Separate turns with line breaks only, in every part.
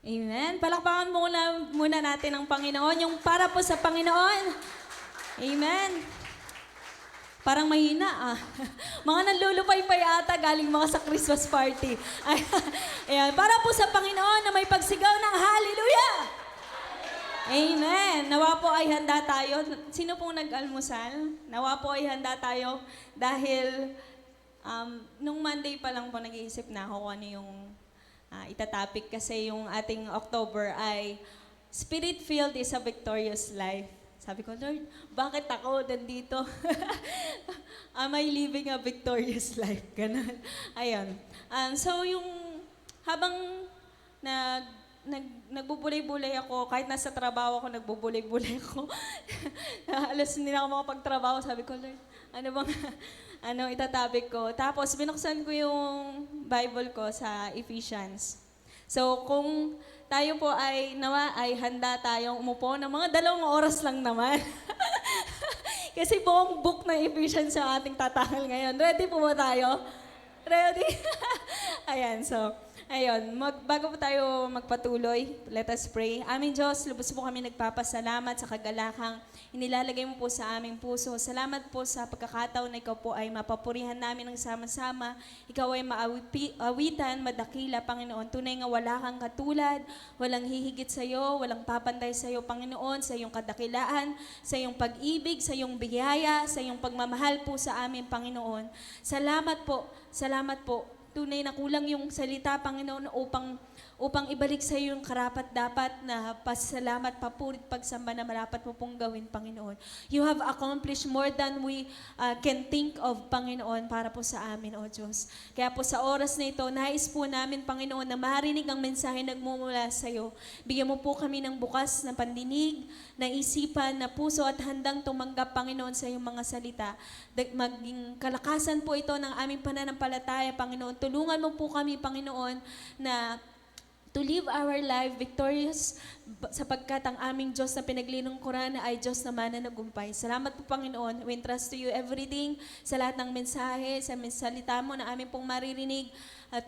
Amen. Palakpakan muna natin ang Panginoon. Yung para po sa Panginoon. Amen. Parang mahina ah. Mga nanlulupay pa yata galing mga sa Christmas party. Ayan. Para po sa Panginoon na may pagsigaw ng hallelujah. Amen. Nawa po ay handa tayo. Sino pong nag-almusal? Nawa po ay handa tayo dahil nung Monday pa lang po nag-iisip na ako kung ano yung itatopic kasi yung ating October ay Spirit-filled is a victorious life. Sabi ko, Lord, bakit ako nandito? Am I living a victorious life? Ganun. Ayun. So yung habang nagbubulay-bulay ako, kahit nasa trabaho ako, nagbubulay-bulay ako. Alas hindi na ako makapagtrabaho. Sabi ko, Lord, ano bang itatopic ko? Tapos binuksan ko yung Bible ko sa Ephesians. So kung tayo po ay handa tayong umupo ng mga 2 oras lang naman. Kasi buong book ng Ephesians sa ating tatangal ngayon. Ready po ba tayo? Ready? Ayan, so ayun, bago po tayo magpatuloy, let us pray. Aming Diyos, lubos po kami nagpapasalamat sa kagalakang inilalagay mo po sa aming puso. Salamat po sa pagkakataon na ikaw po ay mapapurihan namin ng sama-sama. Ikaw ay maawitan, madakila, Panginoon. Tunay nga wala kang katulad, walang hihigit sa iyo, walang papantay sa iyo, Panginoon, sa iyong kadakilaan, sa iyong pag-ibig, sa iyong biyaya, sa iyong pagmamahal po sa amin, Panginoon. Salamat po. Tunay na kulang yung salita, Panginoon, upang ibalik sa iyo yung karapat-dapat na pasalamat, papurit, pagsamba na marapat mo pong gawin, Panginoon. You have accomplished more than we can think of, Panginoon, para po sa amin, O Diyos. Kaya po sa oras na ito, nais po namin, Panginoon, na marinig ang mensahe nagmumula sa iyo. Bigyan mo po kami ng bukas na pandinig, na isipan, na puso at handang tumanggap, Panginoon, sa iyong mga salita. Maging kalakasan po ito ng aming pananampalataya, Panginoon. Tulungan mo po kami, Panginoon, na to live our life victorious sapagkat ang aming Diyos na pinaglilingkuran ay Diyos na mananagumpay. Salamat po, Panginoon. We entrust to you everything sa lahat ng mensahe, sa salita mo na aming pong maririnig.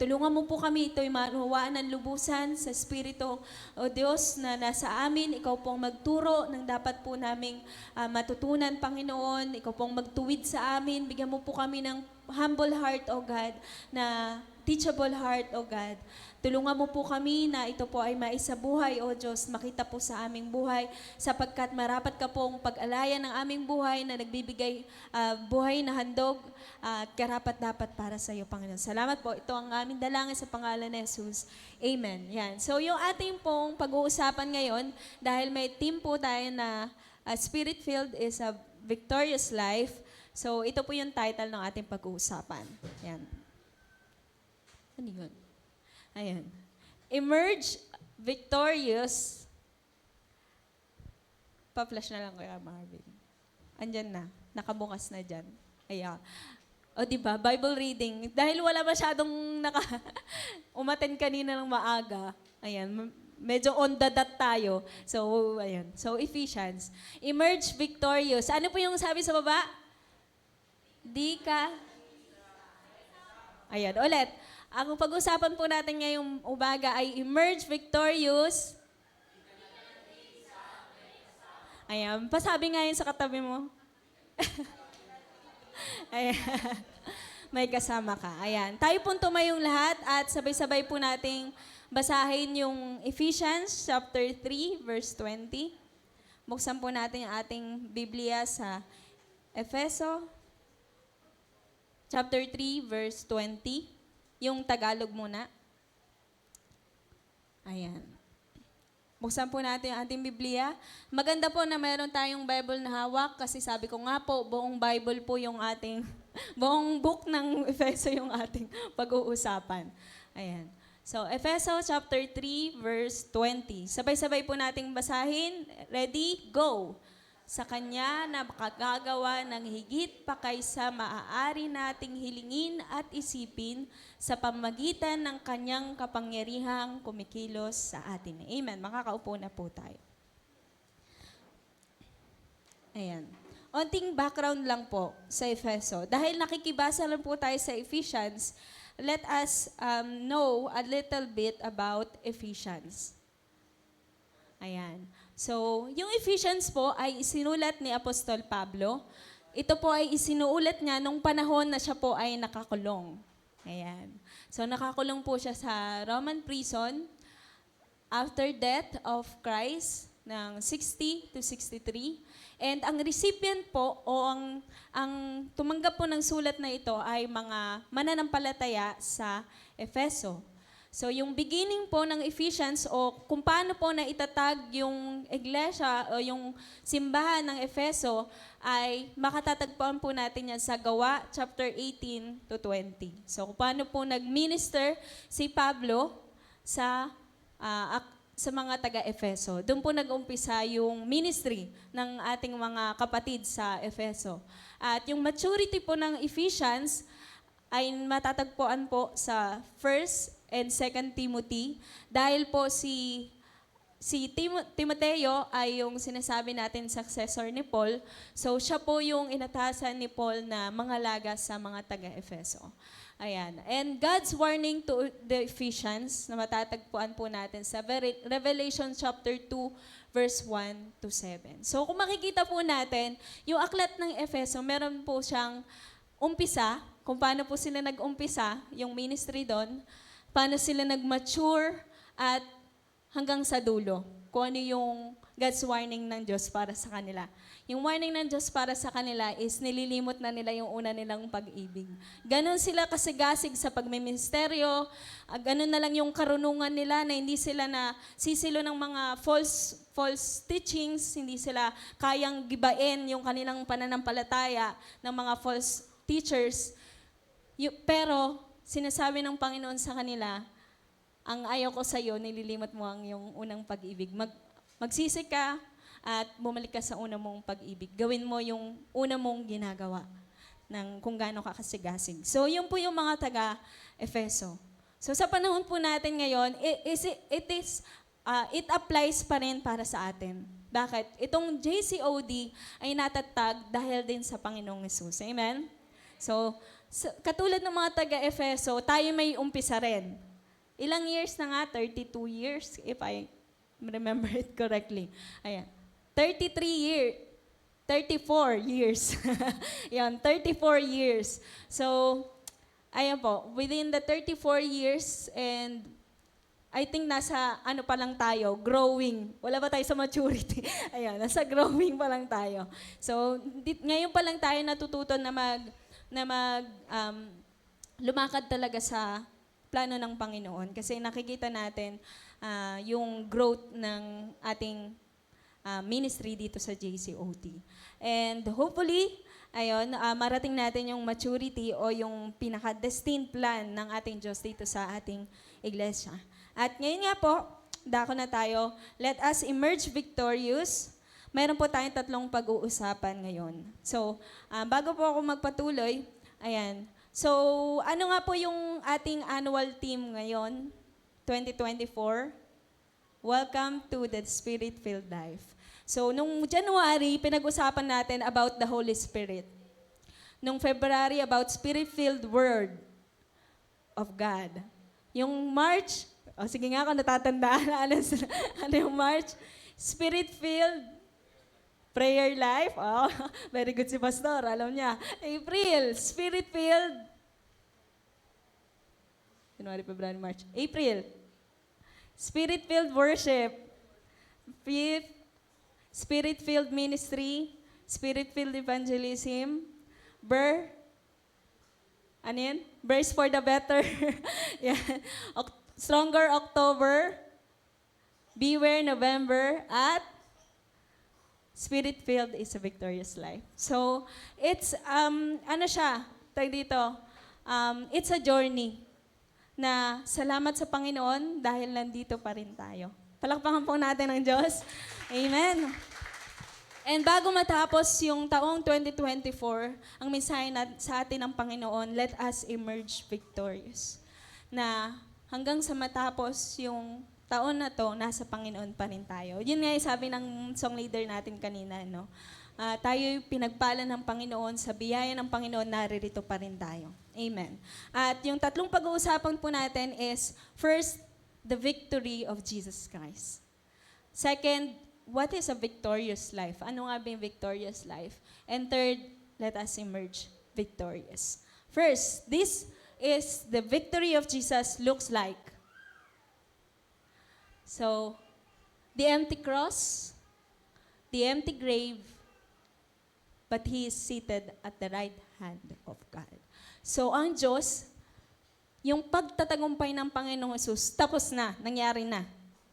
Tulungan mo po kami ito'y manuwaan ng lubusan sa Espiritu, O Diyos, na nasa amin. Ikaw pong magturo ng dapat po naming matutunan, Panginoon. Ikaw pong magtuwid sa amin. Bigyan mo po kami ng humble heart, O God, na teachable heart, O God. Tulungan mo po kami na ito po ay maisabuhay, O Diyos, makita po sa aming buhay, sapagkat marapat ka pong pag-alayan ng aming buhay na nagbibigay buhay na handog at karapat-dapat para sa iyo, Panginoon. Salamat po. Ito ang aming dalangin sa pangalan ni Jesus. Amen. Yan. So yung ating pong pag-uusapan ngayon, dahil may team po tayo na Spirit-filled is a victorious life. So ito po yung title ng ating pag-uusapan. Yan. Ano yun? Ayan. Emerge victorious. Pa-flash na lang kaya, Marvin. Andyan na. Nakabukas na dyan. Ayan. O diba, Bible reading. Dahil wala masyadong umaten kanina ng maaga. Ayan. Medyo on the dot tayo. So, ayan. So, Ephesians. Emerge victorious. Ano po yung sabi sa baba? Di ka. Ayan. Ulit. Ang pag-usapan po natin ngayong umaga ay emerge victorious. Ayan. Pasabi nga yun sa katabi mo. Ayan. May kasama ka. Ayan. Tayo pong tumayong lahat at sabay-sabay po nating basahin yung Ephesians chapter 3 verse 20. Buksan po natin ang ating Biblia sa Efeso chapter 3 verse 20. Yung Tagalog muna. Ayan. Buksan po natin ang ating Biblia. Maganda po na mayroon tayong Bible na hawak kasi sabi ko nga po, buong Bible po yung ating, buong book ng Efeso yung ating pag-uusapan. Ayan. So, Efeso chapter 3 verse 20. Sabay-sabay po nating basahin. Ready? Go! Sa Kanya na makagagawa ng higit pa kaysa maaari nating hilingin at isipin sa pamagitan ng Kanyang kapangyarihang kumikilos sa atin. Amen. Makakaupo na po tayo. Ayan. Onting background lang po sa Efeso. Dahil nakikibasa lang po tayo sa Ephesians, let us know a little bit about Ephesians. Ayan. So, yung Ephesians po ay isinulat ni Apostol Pablo. Ito po ay isinuulat niya nung panahon na siya po ay nakakulong. Ayan. So, nakakulong po siya sa Roman prison after death of Christ ng 60 to 63. And ang recipient po o ang tumanggap po ng sulat na ito ay mga mananampalataya sa Efeso. So yung beginning po ng Ephesians o kung paano po na itatag yung iglesia o yung simbahan ng Efeso ay makatatagpuan po natin yan sa Gawa chapter 18 to 20. So kung paano po nag-minister si Pablo sa mga taga-Efeso. Doon po nag-umpisa yung ministry ng ating mga kapatid sa Efeso. At yung maturity po ng Ephesians ay matatagpuan po sa 1 and 2 Timothy dahil po si Timoteo ay yung sinasabi natin successor ni Paul. So siya po yung inatasan ni Paul na mangalaga sa mga taga-Efeso. Ayan. And God's warning to the Ephesians na matatagpuan po natin sa Revelation chapter 2 verse 1 to 7. So kung makikita po natin, yung aklat ng Efeso, meron po siyang umpisa, kung paano po sila nag-umpisa, yung ministry doon, paano sila nag-mature at hanggang sa dulo. Kung ano yung God's warning ng Diyos para sa kanila. Yung warning ng Diyos para sa kanila is nililimot na nila yung una nilang pag-ibig. Ganon sila kasigasig sa pagmiministeryo, ganon na lang yung karunungan nila na hindi sila na sisilo ng mga false teachings, hindi sila kayang gibain yung kanilang pananampalataya ng mga false teachers. Pero sinasabi ng Panginoon sa kanila, ang ayaw ko sa iyo, nililimot mo ang yung unang pag-ibig. Magsisi ka at bumalik ka sa una mong pag-ibig. Gawin mo yung una mong ginagawa ng kung gaano ka kasigasig. So, yun po yung mga taga-Efeso. So, sa panahon po natin ngayon, it applies pa rin para sa atin. Bakit? Itong JCOD ay natatag dahil din sa Panginoong Hesus. Amen? So, katulad ng mga taga-Efeso, tayo may umpisa rin. Ilang years na nga? 32 years, if I remember it correctly. Ayan. 34 years. Yan, 34 years. So, ayan po, within the 34 years and I think nasa ano pa lang tayo, growing. Wala pa tayo sa maturity. Ayan, nasa growing pa lang tayo. So, ngayon pa lang tayo natututo na lumakad talaga sa plano ng Panginoon. Kasi nakikita natin yung growth ng ating ministry dito sa JCOT. And hopefully, marating natin yung maturity o yung pinaka-destined plan ng ating Diyos dito sa ating iglesia. At ngayon nga po, dako na tayo, let us emerge victorious. Mayroon po tayong 3 pag-uusapan ngayon. So, bago po ako magpatuloy, ayan. So, ano nga po yung ating annual theme ngayon, 2024? Welcome to the Spirit-Filled Life. So, nung January, pinag-usapan natin about the Holy Spirit. Nung February, about Spirit-Filled Word of God. Yung March, sige nga ako natatandaan, ano yung March? Spirit-Filled Prayer Life. Oh, very good si Pastor, alam niya. April, Spirit-Filled. January, February, March. April, Spirit-Filled Worship. 5th, Spirit-Filled Ministry, Spirit-Filled Evangelism, ano yun? Burst for the Better, yeah. Stronger October, Beware November, at Spirit-Filled is a Victorious Life. So, it's, it's a journey na salamat sa Panginoon dahil nandito pa rin tayo. Palakpakan po natin ang Diyos. Amen. And bago matapos yung taong 2024, ang mensahe sa atin ng Panginoon, let us emerge victorious. Na hanggang sa matapos yung taon na to, nasa Panginoon pa rin tayo. Yun nga yung sabi ng song leader natin kanina, no? Tayo'y pinagpala ng Panginoon, sa biyaya ng Panginoon, naririto pa rin tayo. Amen. At yung 3 pag-uusapan po natin is, first, the victory of Jesus Christ. Second, what is a victorious life? Ano nga ba yung victorious life? And third, let us emerge victorious. First, this is the victory of Jesus looks like. So, the empty cross, the empty grave, but He is seated at the right hand of God. So, ang Diyos, yung pagtatagumpay ng Panginoong Hesus, tapos na, nangyari na.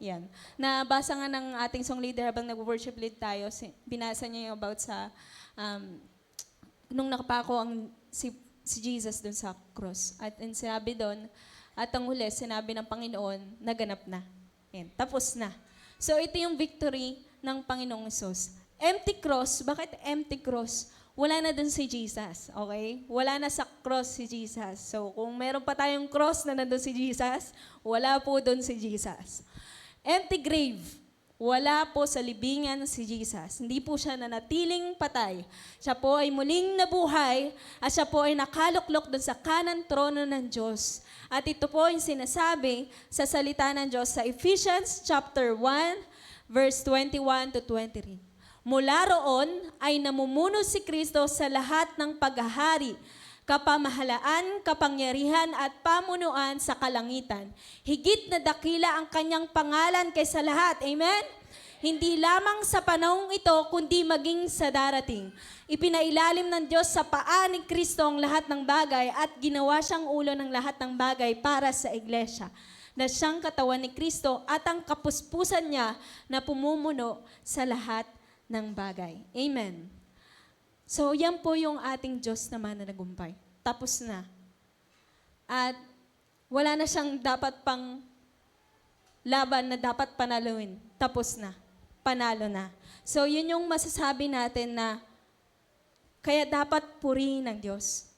Yan. Nabasa nga ng ating song leader habang nag-worship lead tayo, binasa niya yung about sa, nung nakapako si Jesus dun sa cross. At sinabi doon, at ang huli, sinabi ng Panginoon, naganap na. Yan, tapos na. So ito yung victory ng Panginoong Hesus. Empty cross, bakit empty cross? Wala na dun si Jesus, okay? Wala na sa cross si Jesus. So kung meron pa tayong cross na nandun si Jesus, wala po dun si Jesus. Empty grave, wala po sa libingan si Jesus. Hindi po siya nanatiling patay. Siya po ay muling nabuhay at siya po ay nakaluklok dun sa kanan trono ng Diyos. At ito po yung sinasabi sa salita ng Diyos sa Ephesians chapter 1, verse 21 to 23. Mula roon ay namumuno si Kristo sa lahat ng paghahari, kapamahalaan, kapangyarihan at pamunuan sa kalangitan. Higit na dakila ang kanyang pangalan kaysa lahat. Amen? Hindi lamang sa panahong ito, kundi maging sa darating. Ipinailalim ng Diyos sa paa ni Kristo ang lahat ng bagay at ginawa siyang ulo ng lahat ng bagay para sa iglesia, na siyang katawan ni Kristo at ang kapuspusan niya na pumumuno sa lahat ng bagay. Amen. So, yan po yung ating Diyos na mananagumpay. Tapos na. At wala na siyang dapat pang laban na dapat panaluin. Tapos na. Panalo na. So, yun yung masasabi natin na kaya dapat purihin ng Diyos.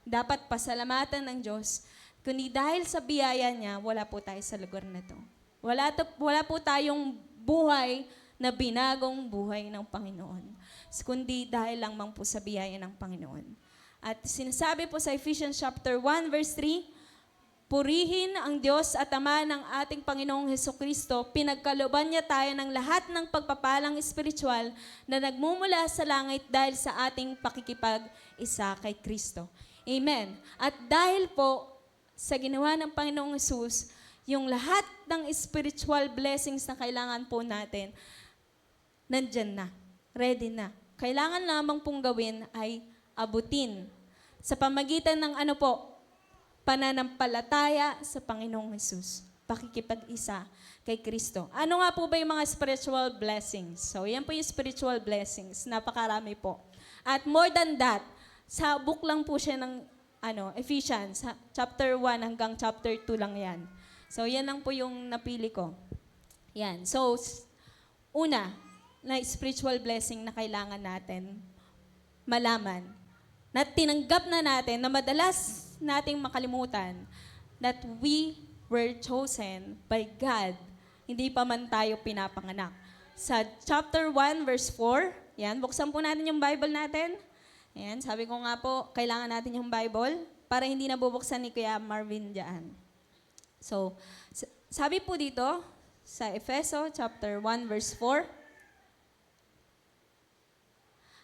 Dapat pasalamatan ng Diyos. Kundi dahil sa biyaya niya, wala po tayo sa lugar na to. Wala po tayong buhay na binagong buhay ng Panginoon. Kundi dahil lamang po sa biyaya ng Panginoon. At sinasabi po sa Ephesians chapter 1 verse 3, purihin ang Diyos at Ama ng ating Panginoong Hesukristo, pinagkalooban niya tayo ng lahat ng pagpapalang espiritual na nagmumula sa langit dahil sa ating pakikipag-isa kay Kristo. Amen. At dahil po sa ginawa ng Panginoong Hesus, yung lahat ng spiritual blessings na kailangan po natin, nandyan na, ready na. Kailangan lamang pong gawin ay abutin sa pamagitan ng ano po, pananampalataya sa Panginoong Hesus. Pakikipag-isa kay Kristo. Ano nga po ba yung mga spiritual blessings? So, yan po yung spiritual blessings. Napakarami po. At more than that, sa book lang po siya ng Ephesians, chapter 1 hanggang chapter 2 lang yan. So, yan lang po yung napili ko. Yan. So, una, na spiritual blessing na kailangan natin malaman, na tinanggap na natin, na madalas nating makalimutan, that we were chosen by God. Hindi pa man tayo pinapanganak. Sa chapter 1, verse 4, yan, buksan po natin yung Bible natin. Yan, sabi ko nga po, kailangan natin yung Bible para hindi nabubuksan ni Kuya Marvin dyan. So, sabi po dito, sa Efeso chapter 1, verse 4,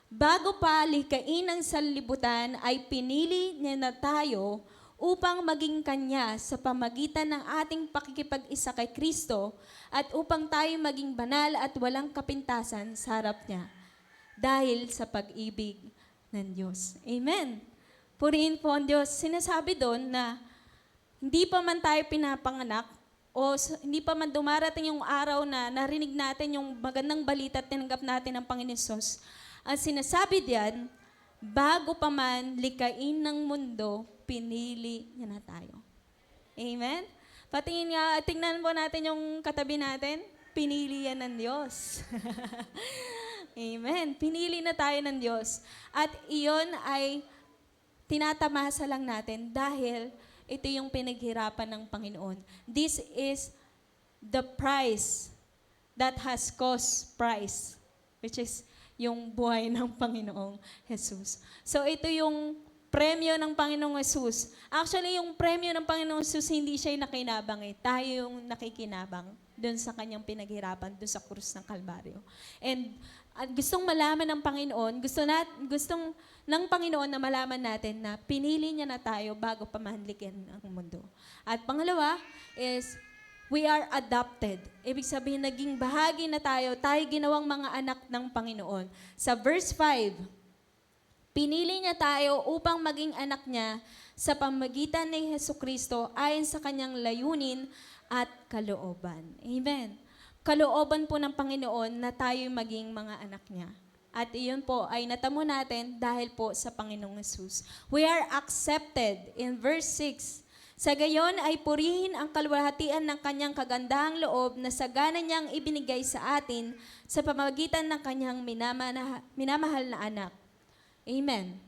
bago pa likhain ang sanlibutan ay pinili niya na tayo upang maging Kanya sa pamagitan ng ating pakikipag-isa kay Kristo at upang tayo maging banal at walang kapintasan sa harap niya dahil sa pag-ibig ng Diyos. Amen. Purihin po ang Diyos. Sinasabi doon na hindi pa man tayo pinapanganak o hindi pa man dumarating yung araw na narinig natin yung magandang balita at tinanggap natin ng Panginoon Hesus. At sinasabi diyan, bago pa man likhain ng mundo, pinili niya na tayo. Amen? Patingin nga, tingnan po natin yung katabi natin. Pinili yan ng Diyos. Amen. Pinili na tayo ng Diyos. At iyon ay tinatamasa lang natin dahil ito yung pinaghirapan ng Panginoon. This is the price that has cost price, which is yung buhay ng Panginoong Jesus. So ito yung premyo ng Panginoong Jesus. Actually, yung premyo ng Panginoong Jesus, hindi siya yung nakinabang eh. Tayo yung nakikinabang. doon sa kanyang pinaghirapan, doon sa krus ng Kalbaryo. And gustong malaman ng Panginoon, gustong ng Panginoon na malaman natin na pinili niya na tayo bago pa mahanlikin ang mundo. At pangalawa is, we are adopted. Ibig sabihin, naging bahagi na tayo ginawang mga anak ng Panginoon. Sa verse 5, pinili niya tayo upang maging anak niya sa pamagitan ni Jesucristo ayon sa kanyang layunin at kalooban. Amen. Kalooban po ng Panginoon na tayo maging mga anak niya. At iyon po ay natamo natin dahil po sa Panginoong Hesus. We are accepted in verse 6. Sa gayon ay purihin ang kalwalhatian ng kanyang kagandahang loob na sagana niyang ibinigay sa atin sa pamamagitan ng kanyang minamahal na anak. Amen.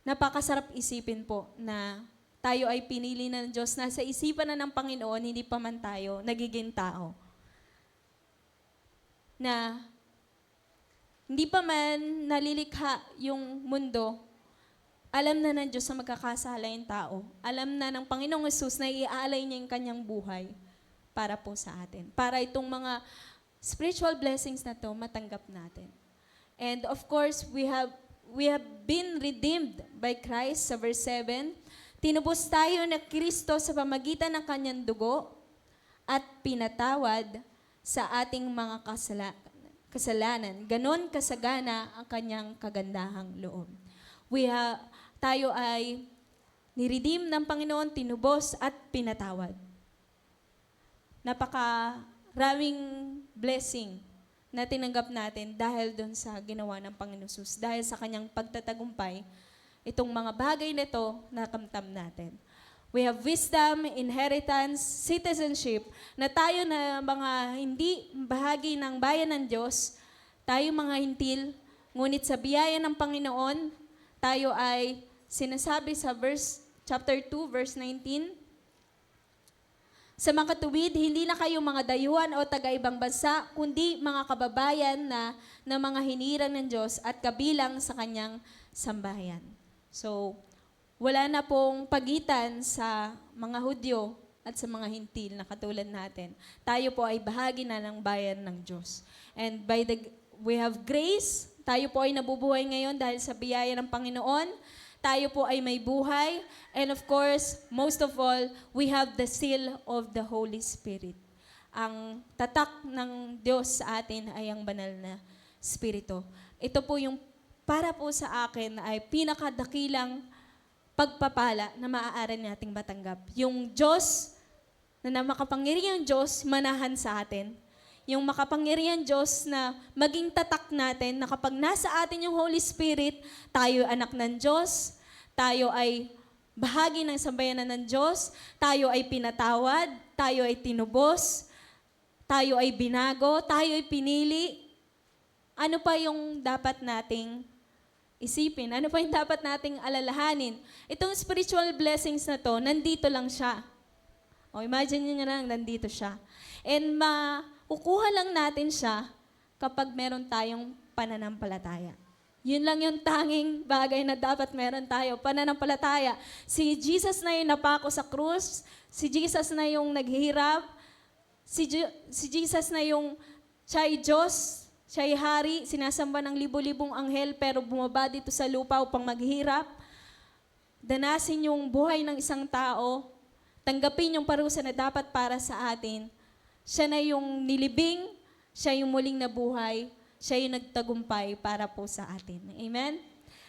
Napakasarap isipin po na tayo ay pinili ng Diyos. Nasa isipan na ng Panginoon, hindi pa man tayo nagiging tao. Na hindi pa man nalilikha yung mundo, alam na ng Diyos na magkakasala yung tao. Alam na ng Panginoong Hesus na iaalay niya yung kanyang buhay para po sa atin. Para itong mga spiritual blessings na to matanggap natin. And of course, we have been redeemed by Christ sa verse 7. Tinubos tayo na Kristo sa pamagitan ng kanyang dugo at pinatawad sa ating mga kasalanan. Ganon kasagana ang kanyang kagandahang loob. Tayo ay niredeem ng Panginoon, tinubos at pinatawad. Napakaraming blessing na tinanggap natin dahil doon sa ginawa ng Panginoon Jesus, dahil sa kanyang pagtatagumpay, itong mga bagay na ito nakamtam natin. We have wisdom, inheritance, citizenship, na tayo na mga hindi bahagi ng bayan ng Diyos, tayo mga hintil, ngunit sa biyaya ng Panginoon, tayo ay sinasabi sa chapter 2, verse 19, sa mga tuwid, hindi na kayo mga dayuhan o taga-ibang bansa, kundi mga kababayan na mga hiniran ng Diyos at kabilang sa kanyang sambahayan. So, wala na pong pagitan sa mga Hudyo at sa mga hintil na katulad natin. Tayo po ay bahagi na ng bayan ng Diyos. And we have grace. Tayo po ay nabubuhay ngayon dahil sa biyaya ng Panginoon. Tayo po ay may buhay. And of course, most of all, we have the seal of the Holy Spirit. Ang tatak ng Diyos sa atin ay ang banal na Espiritu. Ito po yung para po sa akin ay pinakadakilang pagpapala na maaari nating matanggap. Yung Diyos, na makapangyarihang Diyos, manahan sa atin. Yung makapangyarihang Diyos na maging tatak natin na kapag nasa atin yung Holy Spirit, tayo anak ng Diyos, tayo ay bahagi ng sambayanan ng Diyos, tayo ay pinatawad, tayo ay tinubos, tayo ay binago, tayo ay pinili. Ano pa yung dapat nating isipin? Ano pa yung dapat nating alalahanin? Itong spiritual blessings na to, nandito lang siya. O imagine nyo lang, nandito siya. And kukuha lang natin siya kapag meron tayong pananampalataya. Yun lang yung tanging bagay na dapat meron tayo, pananampalataya. Si Jesus na yung napako sa krus, si Jesus na yung naghihirap, si Jesus na yung siya'y Diyos, siya'y hari, sinasamba ng libo-libong anghel pero bumaba dito sa lupa upang maghirap. Danasin yung buhay ng isang tao, tanggapin yung parusa na dapat para sa atin. Siya na yung nilibing, siya yung muling nabuhay, siya yung nagtagumpay para po sa atin. Amen?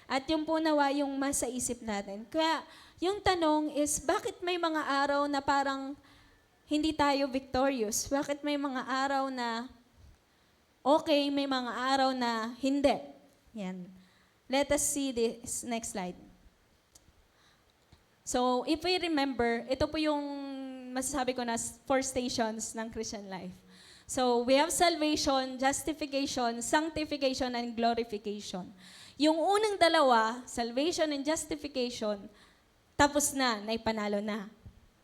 At yung po nawa yung masa isip natin. Kaya yung tanong is, bakit may mga araw na parang hindi tayo victorious? Bakit may mga araw na okay, may mga araw na hindi? Yan. Let us see this next slide. So, if we remember, ito po yung masasabi ko na 4 stations ng Christian life. So, we have salvation, justification, sanctification, and glorification. Yung unang dalawa, salvation and justification, tapos na, naipanalo na.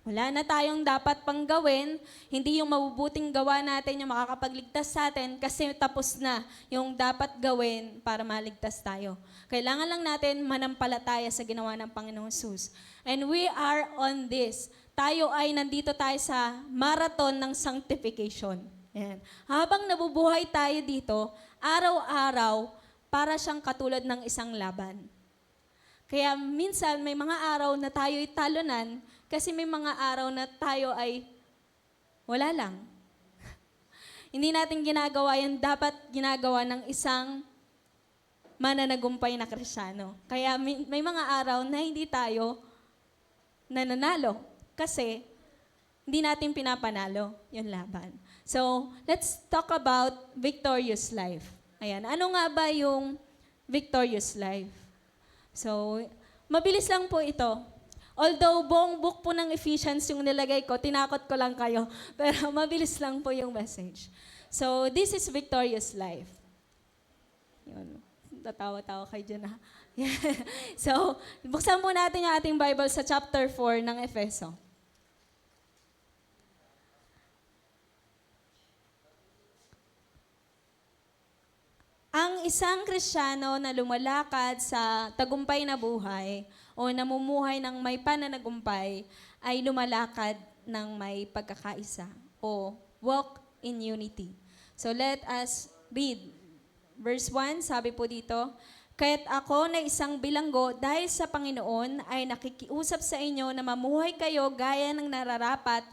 Wala na tayong dapat pang gawin, hindi yung mabubuting gawa natin yung makakapagligtas sa atin kasi tapos na yung dapat gawin para maligtas tayo. Kailangan lang natin manampalataya sa ginawa ng Panginoong Jesus. And we are on this. tayo ay nandito tayo sa marathon ng sanctification. Ayan. Habang nabubuhay tayo dito, araw-araw, para siyang katulad ng isang laban. Kaya minsan may mga araw na tayo'y talunan kasi may mga araw na tayo ay wala lang. Hindi natin ginagawa yan, dapat ginagawa ng isang mananagumpay na Kristiyano. Kaya may mga araw na hindi tayo nananalo kasi hindi natin pinapanalo yung laban. So, let's talk about victorious life. Ayan, ano nga ba yung victorious life? So, mabilis lang po ito. Although buong book po ng Ephesians yung nilagay ko, tinakot ko lang kayo, pero mabilis lang po yung message. So, this is victorious life. Yun. Tatawa-tawa kayo dyan, ha? So, buksan po natin yung ating Bible sa chapter 4 ng Efeso. Ang isang Kristiyano na lumalakad sa tagumpay na buhay o namumuhay ng may pananagumpay ay lumalakad ng may pagkakaisa o walk in unity. So let us read. Verse 1, sabi po dito, "Kaya't ako na isang bilanggo dahil sa Panginoon ay nakikiusap sa inyo na mamuhay kayo gaya ng nararapat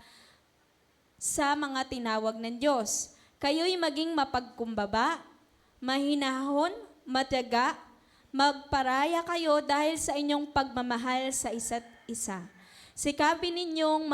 sa mga tinawag ng Diyos. Kayo'y maging mapagkumbaba, mahinahon, matiyaga, magparaya kayo dahil sa inyong pagmamahal sa isa't isa. Sikapin ninyong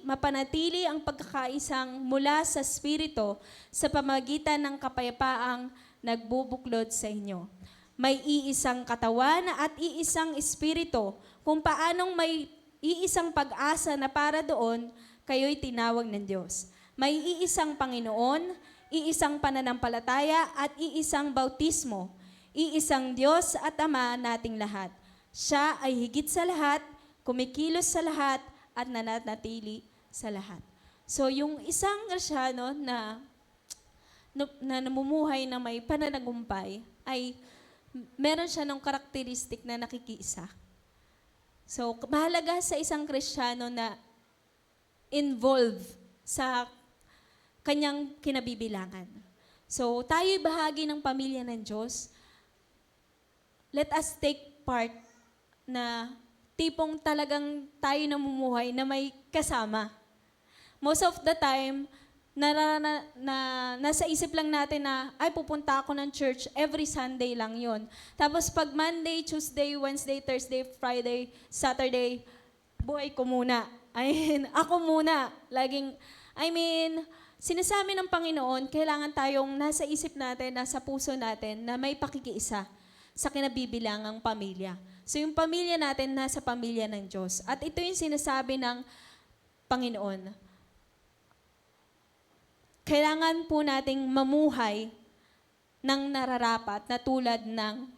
mapanatili ang pagkakaisang mula sa Espiritu sa pamagitan ng kapayapaang nagbubuklod sa inyo. May iisang katawan at iisang Espiritu, kung paanong may iisang pag-asa na para doon, kayo'y tinawag ng Diyos. May iisang Panginoon, iisang pananampalataya at iisang bautismo, iisang Diyos at Ama nating lahat. Siya ay higit sa lahat, kumikilos sa lahat, at nananatili sa lahat." So yung isang Kristiyano na namumuhay na may pananagumpay ay meron siya ng karakteristik na nakikiisa. So mahalaga sa isang Kristiyano na involved sa kanyang kinabibilangan. So tayo'y bahagi ng pamilya ng Diyos. Let us take part na tipong talagang tayo namumuhay na may kasama. Most of the time, nasa isip lang natin na, ay, pupunta ako ng church, every Sunday lang yon. Tapos pag Monday, Tuesday, Wednesday, Thursday, Friday, Saturday, buhay ko muna. Ako muna. Sinasabi ng Panginoon, kailangan tayong nasa isip natin, nasa puso natin, na may pakikiisa sa kinabibilangang pamilya. So yung pamilya natin, nasa pamilya ng Diyos. At ito yung sinasabi ng Panginoon. Kailangan po nating mamuhay ng nararapat na tulad ng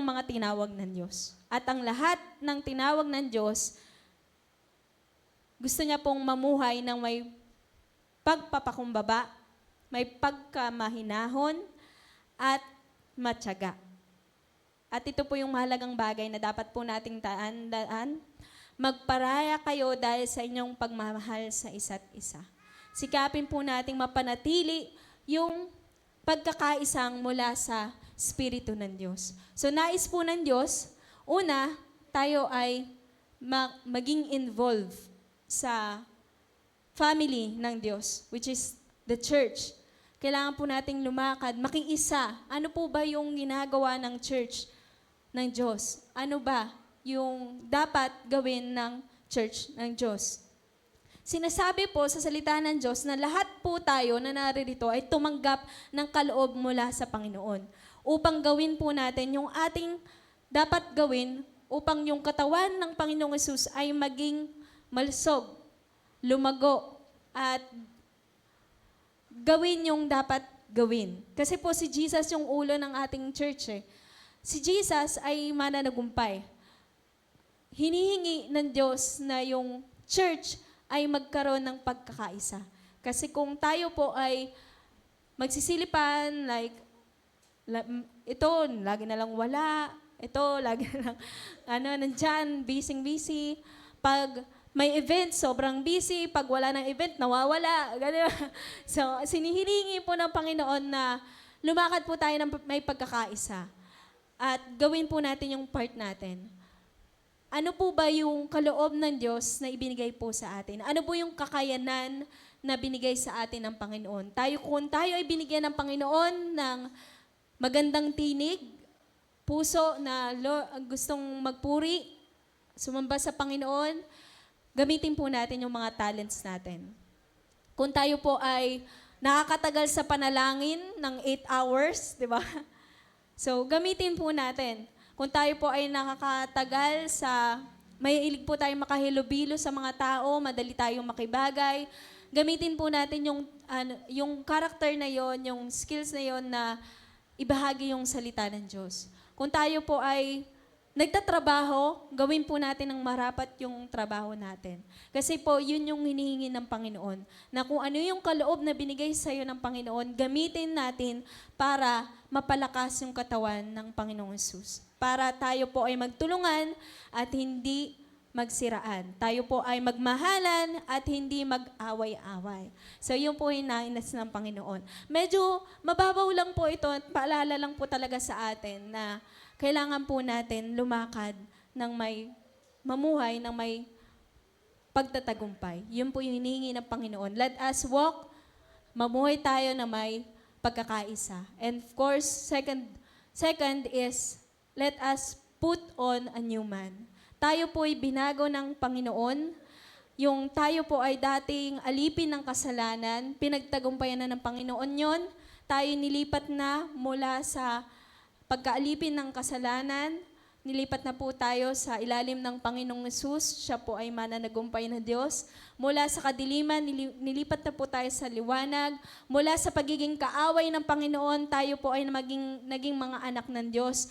mga tinawag ng Diyos. At ang lahat ng tinawag ng Diyos, gusto niya pong mamuhay ng may pagpapakumbaba, may pagkamahinahon, at matyaga. At ito po yung mahalagang bagay na dapat po nating tandaan. Magparaya kayo dahil sa inyong pagmamahal sa isa't isa. Sikapin po nating mapanatili yung pagkakaisang mula sa Espiritu ng Diyos. So nais po ng Diyos, una, tayo ay maging involved sa family ng Diyos, which is the church. Kailangan po nating lumakad, makiisa. Ano po ba yung ginagawa ng church ng Diyos? Ano ba yung dapat gawin ng church ng Diyos? Sinasabi po sa salita ng Diyos na lahat po tayo na naririto ay tumanggap ng kaloob mula sa Panginoon upang gawin po natin yung ating dapat gawin upang yung katawan ng Panginoong Hesus ay maging malusog, lumago, at gawin yung dapat gawin. Kasi po si Jesus yung ulo ng ating church. Si Jesus ay mananagumpay. Hinihingi ng Diyos na yung church ay magkaroon ng pagkakaisa. Kasi kung tayo po ay magsisilipan, ito, lagi na lang wala, ito, lagi na lang, nandyan, busy, Pag may event, sobrang busy. Pag wala ng event, nawawala. Ganun. So, sinihilingi po ng Panginoon na lumakad po tayo ng may pagkakaisa. At gawin po natin yung part natin. Ano po ba yung kaloob ng Diyos na ibinigay po sa atin? Ano po yung kakayanan na binigay sa atin ng Panginoon? Kung tayo ay binigyan ng Panginoon ng magandang tinig, puso na gustong magpuri, sumamba sa Panginoon, gamitin po natin yung mga talents natin. Kung tayo po ay nakakatagal sa panalangin ng 8 hours, di ba? So, gamitin po natin. Kung tayo po ay nakakatagal may ilig po tayong makahilubilo sa mga tao, madali tayong makibagay, gamitin po natin yung character na yon, yung skills na yon na ibahagi yung salita ng Diyos. Kung tayo po ay nagtatrabaho, gawin po natin ng marapat yung trabaho natin. Kasi po, yun yung hinihingi ng Panginoon. Na kung ano yung kaloob na binigay sa iyo ng Panginoon, gamitin natin para mapalakas yung katawan ng Panginoong Hesus. Para tayo po ay magtulungan at hindi magsiraan. Tayo po ay magmahalan at hindi mag-away-away. So, yun po yung nainas ng Panginoon. Medyo mababaw lang po ito at paalala lang po talaga sa atin na kailangan po natin lumakad ng mamuhay ng may pagtatagumpay. Yun po yung hinihingi ng Panginoon. Let us walk, mamuhay tayo na may pagkakaisa. And of course, second is, let us put on a new man. Tayo po ay binago ng Panginoon. Yung tayo po ay dating alipin ng kasalanan, pinagtagumpayan na ng Panginoon yon. Tayo nilipat na mula sa pagkaalipin ng kasalanan, nilipat na po tayo sa ilalim ng Panginoong Hesus. Siya po ay mananagumpay na Diyos. Mula sa kadiliman, nilipat na po tayo sa liwanag. Mula sa pagiging kaaway ng Panginoon, tayo po ay naging mga anak ng Diyos.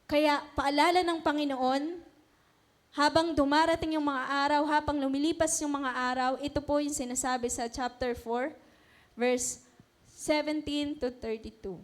Kaya paalala ng Panginoon, habang dumarating yung mga araw, habang lumilipas yung mga araw, ito po yung sinasabi sa chapter 4, verse 17 to 32.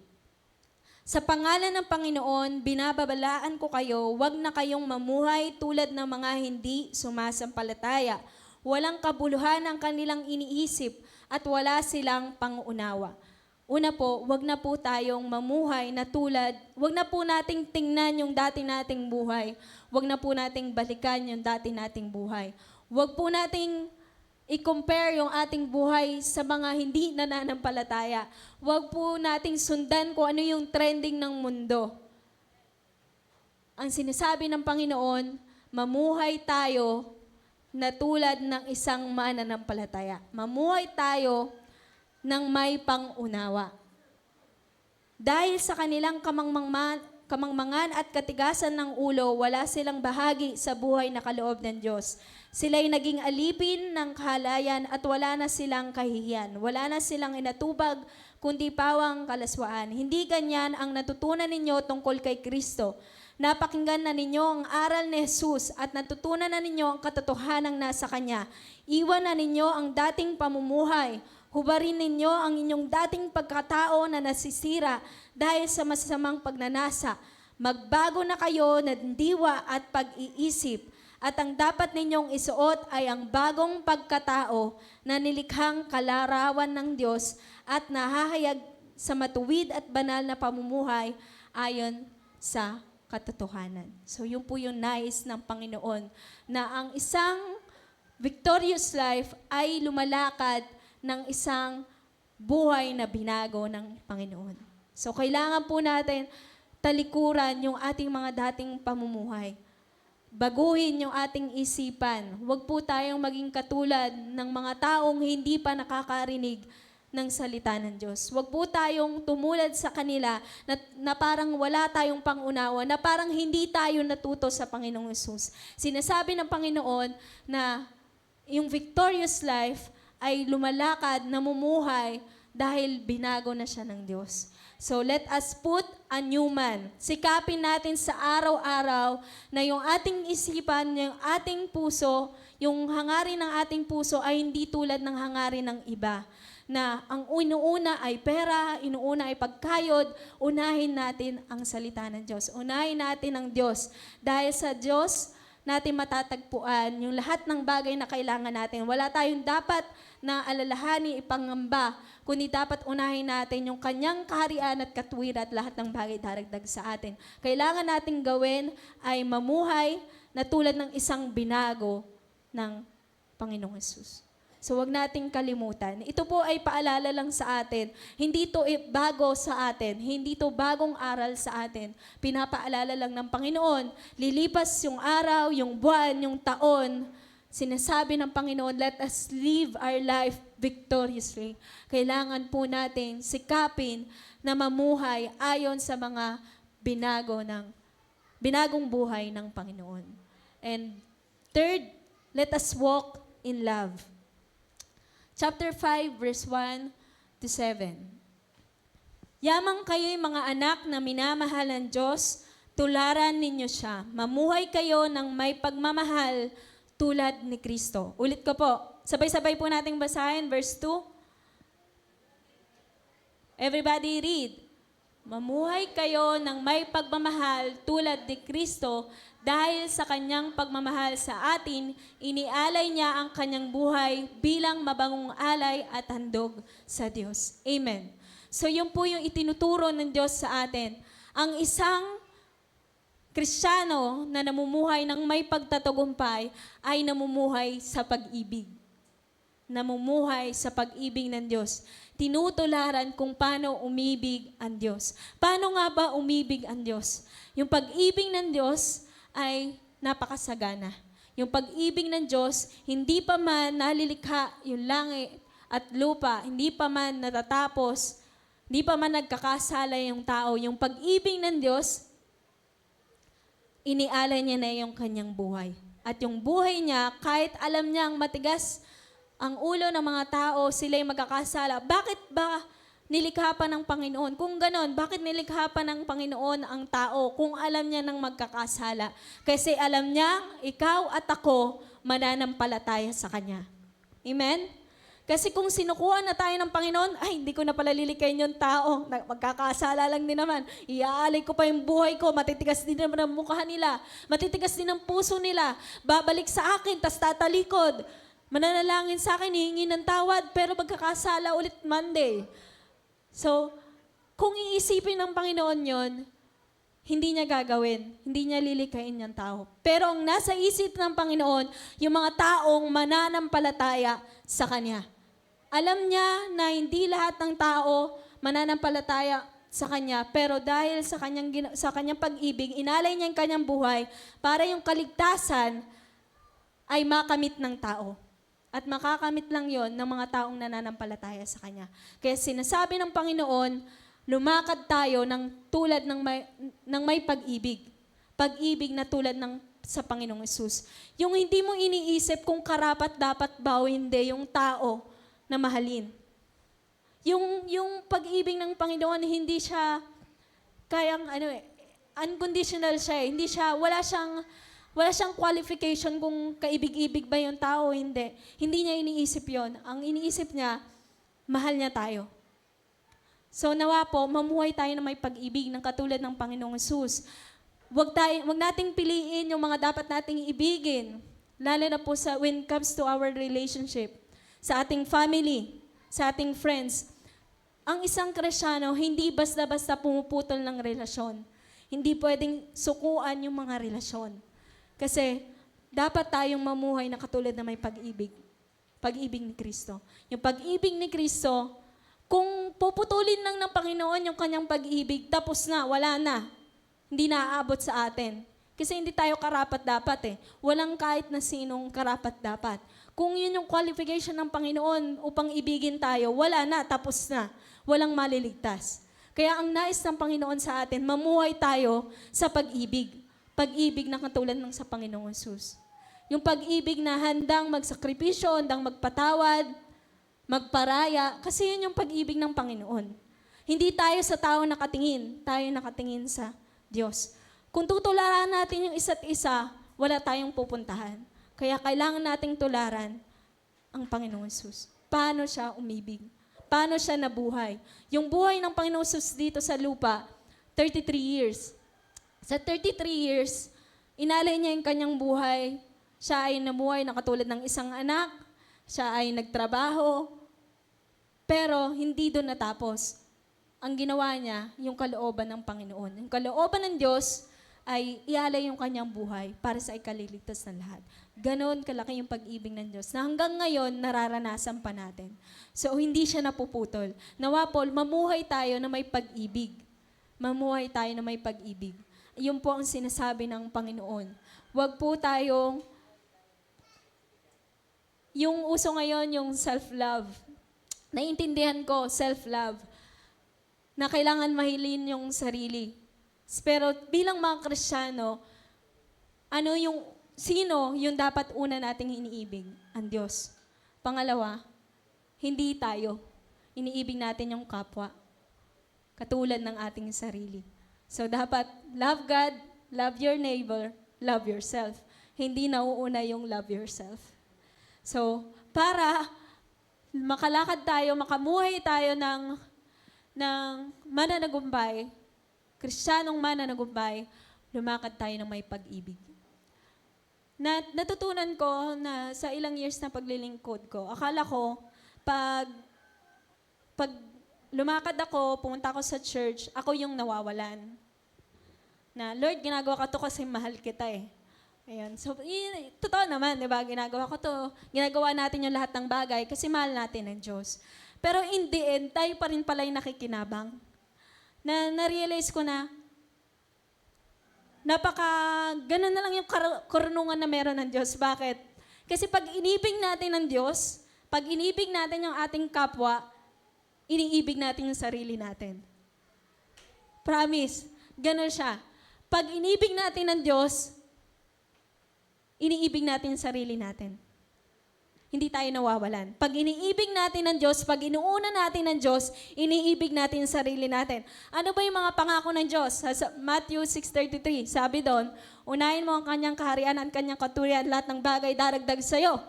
Sa pangalan ng Panginoon, binababalaan ko kayo, huwag na kayong mamuhay tulad ng mga hindi sumasampalataya. Walang kabuluhan ang kanilang iniisip at wala silang pangunawa. Una po, huwag na po tayong mamuhay na huwag na po nating tingnan yung dati nating buhay. Huwag na po nating balikan yung dati nating buhay. Huwag po nating i-compare yung ating buhay sa mga hindi nananampalataya. Huwag po nating sundan kung ano yung trending ng mundo. Ang sinasabi ng Panginoon, mamuhay tayo na tulad ng isang mananampalataya. Mamuhay tayo ng may pangunawa. Dahil sa kanilang kamangmangan at katigasan ng ulo, wala silang bahagi sa buhay na kaloob ng Diyos. Sila'y naging alipin ng kahalayan at wala na silang kahihiyan. Wala na silang inatubag, kundi pawang kalaswaan. Hindi ganyan ang natutunan ninyo tungkol kay Kristo. Napakinggan na ninyo ang aral ni Jesus at natutunan na ninyo ang katotohanang nasa Kanya. Iwan na ninyo ang dating pamumuhay. Hubarin ninyo ang inyong dating pagkatao na nasisira dahil sa masasamang pagnanasa. Magbago na kayo ng diwa at pag-iisip. At ang dapat ninyong isuot ay ang bagong pagkatao na nilikhang kalarawan ng Diyos at nahahayag sa matuwid at banal na pamumuhay ayon sa katotohanan. So yun po yung nais ng Panginoon na ang isang victorious life ay lumalakad ng isang buhay na binago ng Panginoon. So kailangan po natin talikuran yung ating mga dating pamumuhay. Baguhin yung ating isipan. Huwag po tayong maging katulad ng mga taong hindi pa nakakarinig ng salita ng Diyos. Huwag po tayong tumulad sa kanila na parang wala tayong pangunawa, na parang hindi tayo natuto sa Panginoong Hesus. Sinasabi ng Panginoon na yung victorious life ay lumalakad, namumuhay dahil binago na siya ng Diyos. So let us put a new man. Sikapin natin sa araw-araw na yung ating isipan, yung ating puso, yung hangarin ng ating puso ay hindi tulad ng hangarin ng iba. Na ang inuuna ay pera, inuuna ay pagkayod, unahin natin ang salita ng Diyos. Unahin natin ang Diyos. Dahil sa Diyos, natin matatagpuan yung lahat ng bagay na kailangan natin. Wala tayong dapat na alalahanin, ipangamba, kundi dapat unahin natin yung kanyang kaharian at katwiran at lahat ng bagay daragdag sa atin. Kailangan nating gawin ay mamuhay na tulad ng isang binago ng Panginoong Hesus. So wag nating kalimutan. Ito po ay paalala lang sa atin. Hindi ito bago sa atin. Hindi ito bagong aral sa atin. Pinapaalala lang ng Panginoon. Lilipas yung araw, yung buwan, yung taon. Sinasabi ng Panginoon, let us live our life victoriously. Kailangan po natin sikapin na mamuhay ayon sa mga binagong buhay ng Panginoon. And third, let us walk in love. Chapter 5, verse 1 to 7. Yamang kayo'y mga anak na minamahal ng Diyos, tularan ninyo siya. Mamuhay kayo ng may pagmamahal tulad ni Kristo. Ulit ko po. Sabay-sabay po nating basahin. Verse 2. Everybody read. Mamuhay kayo ng may pagmamahal tulad ni Kristo dahil sa kanyang pagmamahal sa atin, inialay niya ang kanyang buhay bilang mabangong alay at handog sa Diyos. Amen. So yun po yung itinuturo ng Diyos sa atin. Ang isang Kristiyano na namumuhay ng may pagtatagumpay ay namumuhay sa pag-ibig. Namumuhay sa pag-ibig ng Diyos. Tinutularan kung paano umibig ang Diyos. Paano nga ba umibig ang Diyos? Yung pag-ibig ng Diyos ay napakasagana. Yung pag-ibig ng Diyos, hindi pa man nalilikha yung langit at lupa, hindi pa man natatapos, hindi pa man nagkakasala yung tao. Yung pag-ibig ng Diyos, inialay niya na yung kanyang buhay. At yung buhay niya, kahit alam niyang matigas ang ulo ng mga tao, sila'y magkakasala. Bakit ba nilikha pa ng Panginoon? Kung ganon, bakit nilikha pa ng Panginoon ang tao kung alam niya ng magkakasala? Kasi alam niya, ikaw at ako, mananampalataya sa Kanya. Amen? Kasi kung sinukuha na tayo ng Panginoon, ay, hindi ko na pala lilikayin yung tao. Magkakasala lang din naman. Iaalay ko pa yung buhay ko. Matitigas din naman ang mukha nila. Matitigas din ang puso nila. Babalik sa akin, tas tatalikod. Mananalangin sa akin, hihingi ng tawad, pero magkakasala ulit Monday. So, kung iisipin ng Panginoon yon, hindi niya gagawin. Hindi niya lilikain yung tao. Pero ang nasa isip ng Panginoon, yung mga taong mananampalataya sa Kanya. Alam niya na hindi lahat ng tao mananampalataya sa Kanya, pero dahil sa kanyang pag-ibig, inalay niya yung kanyang buhay para yung kaligtasan ay makamit ng tao. At makakamit lang yon ng mga taong nananampalataya sa Kanya. Kaya sinasabi ng Panginoon, lumakad tayo ng tulad ng may pag-ibig. Pag-ibig na tulad ng sa Panginoong Hesus. Yung hindi mo iniisip kung karapat dapat ba o hindi yung tao na mahalin. Yung pag-ibig ng Panginoon, hindi siya kayang, unconditional siya. Hindi siya, wala siyang qualification kung kaibig-ibig ba yung tao o hindi. Hindi niya iniisip yon. Ang iniisip niya, mahal niya tayo. So nawa po, mamuhay tayo na may pag-ibig ng katulad ng Panginoong Hesus. Wag nating piliin yung mga dapat nating ibigin. Lalo na po when it comes to our relationship. Sa ating family, sa ating friends. Ang isang Kristiyano, hindi basta-basta pumuputol ng relasyon. Hindi pwedeng sukuan yung mga relasyon. Kasi dapat tayong mamuhay na katulad na may pag-ibig. Pag-ibig ni Kristo. Yung pag-ibig ni Kristo, kung puputulin lang ng Panginoon yung kanyang pag-ibig, tapos na, wala na. Hindi na aabot sa atin. Kasi hindi tayo karapat-dapat eh. Walang kahit na sinong karapat-dapat. Kung yun yung qualification ng Panginoon upang ibigin tayo, wala na, tapos na. Walang maliligtas. Kaya ang nais ng Panginoon sa atin, mamuhay tayo sa pag-ibig. Pag-ibig na katulad ng sa Panginoong Hesus. Yung pag-ibig na handang magsakripisyo, handang magpatawad, magparaya, kasi yun yung pag-ibig ng Panginoon. Hindi tayo sa tao nakatingin, tayo nakatingin sa Diyos. Kung tutularan natin yung isa't isa, wala tayong pupuntahan. Kaya kailangan nating tularan ang Panginoong Hesus. Paano siya umibig? Paano siya nabuhay? Yung buhay ng Panginoong Hesus dito sa lupa, 33 years. Sa 33 years, Inalay niya yung kanyang buhay. Siya ay namuhay na katulad ng isang anak. Siya ay nagtrabaho. Pero hindi doon natapos. Ang ginawa niya, yung kalooban ng Panginoon. Yung kalooban ng Diyos ay ialay yung kanyang buhay para sa ikaliligtas ng lahat. Ganon kalaki yung pag-ibig ng Diyos na hanggang ngayon nararanasan pa natin. So hindi siya napuputol. Nawa Paul, mamuhay tayo na may pag-ibig. Mamuhay tayo na may pag-ibig. Yun po ang sinasabi ng Panginoon. Huwag po tayong, yung uso ngayon, yung self-love. Naiintindihan ko, self-love, na kailangan mahilin yung sarili. Pero bilang mga Kristiyano, sino yung dapat una nating iniibig? Ang Diyos. Pangalawa, hindi tayo. Iniibig natin yung kapwa. Katulad ng ating sarili. So dapat love God, love your neighbor, love yourself. Hindi nauuna yung love yourself. So para makalakad tayo, makamuhay tayo ng mananagumpay, Kristiyanong mananagumpay, lumakad tayo ng may pag-ibig. Natutunan ko na sa ilang years na paglilingkod ko, akala ko, pag lumakad ako, pumunta ako sa church, ako yung nawawalan. Na, Lord, ginagawa ka to kasi mahal kita eh. Ayan. So, totoo naman, di ba? Ginagawa natin yung lahat ng bagay kasi mahal natin ang Diyos. Pero in the end, tayo pa rin pala yung nakikinabang. Na-realize ko na, ganun na lang yung karunungan na meron ng Diyos. Bakit? Kasi pag inibig natin ng Diyos, pag inibig natin yung ating kapwa, iniibig natin yung sarili natin. Promise. Ganun siya. Pag inibig natin ng Diyos, iniibig natin yung sarili natin. Hindi tayo nawawalan. Pag iniibig natin ng Diyos, pag inuuna natin ng Diyos, iniibig natin yung sarili natin. Ano ba yung mga pangako ng Diyos? Sa Matthew 6:33, sabi doon, unahin mo ang kanyang kaharian at kanyang katurian, lahat ng bagay daragdag sa'yo.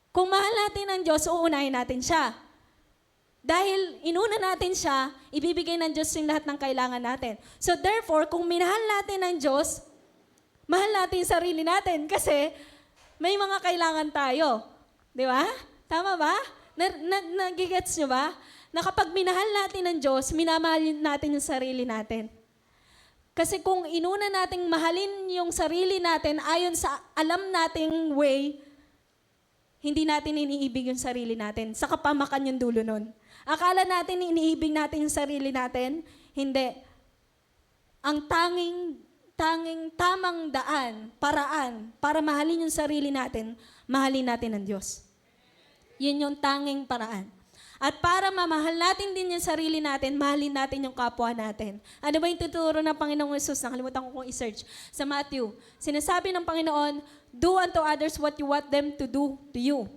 Kung mahal natin ang Diyos, uunahin natin siya. Dahil inuna natin siya, ibibigay ng Diyos yung lahat ng kailangan natin. So therefore, kung minahal natin ang Diyos, mahal natin yung sarili natin kasi may mga kailangan tayo. Di ba? Tama ba? Nagigets nyo ba? Na kapag minahal natin ang Diyos, minamahal natin yung sarili natin. Kasi kung inuna nating mahalin yung sarili natin ayon sa alam nating way, hindi natin iniibig yung sarili natin. Sa kapamakan yung dulo nun. Akala natin iniibig natin yung sarili natin. Hindi. Ang tanging tamang paraan para mahalin yung sarili natin, mahalin natin ang Diyos. Yun yung tanging paraan. At para mamahal natin din yung sarili natin, mahalin natin yung kapwa natin. Ano ba yung tuturo ng Panginoong Yesus? Nakalimutan ko kung i-search. Sa Matthew, sinasabi ng Panginoon, do unto others what you want them to do to you.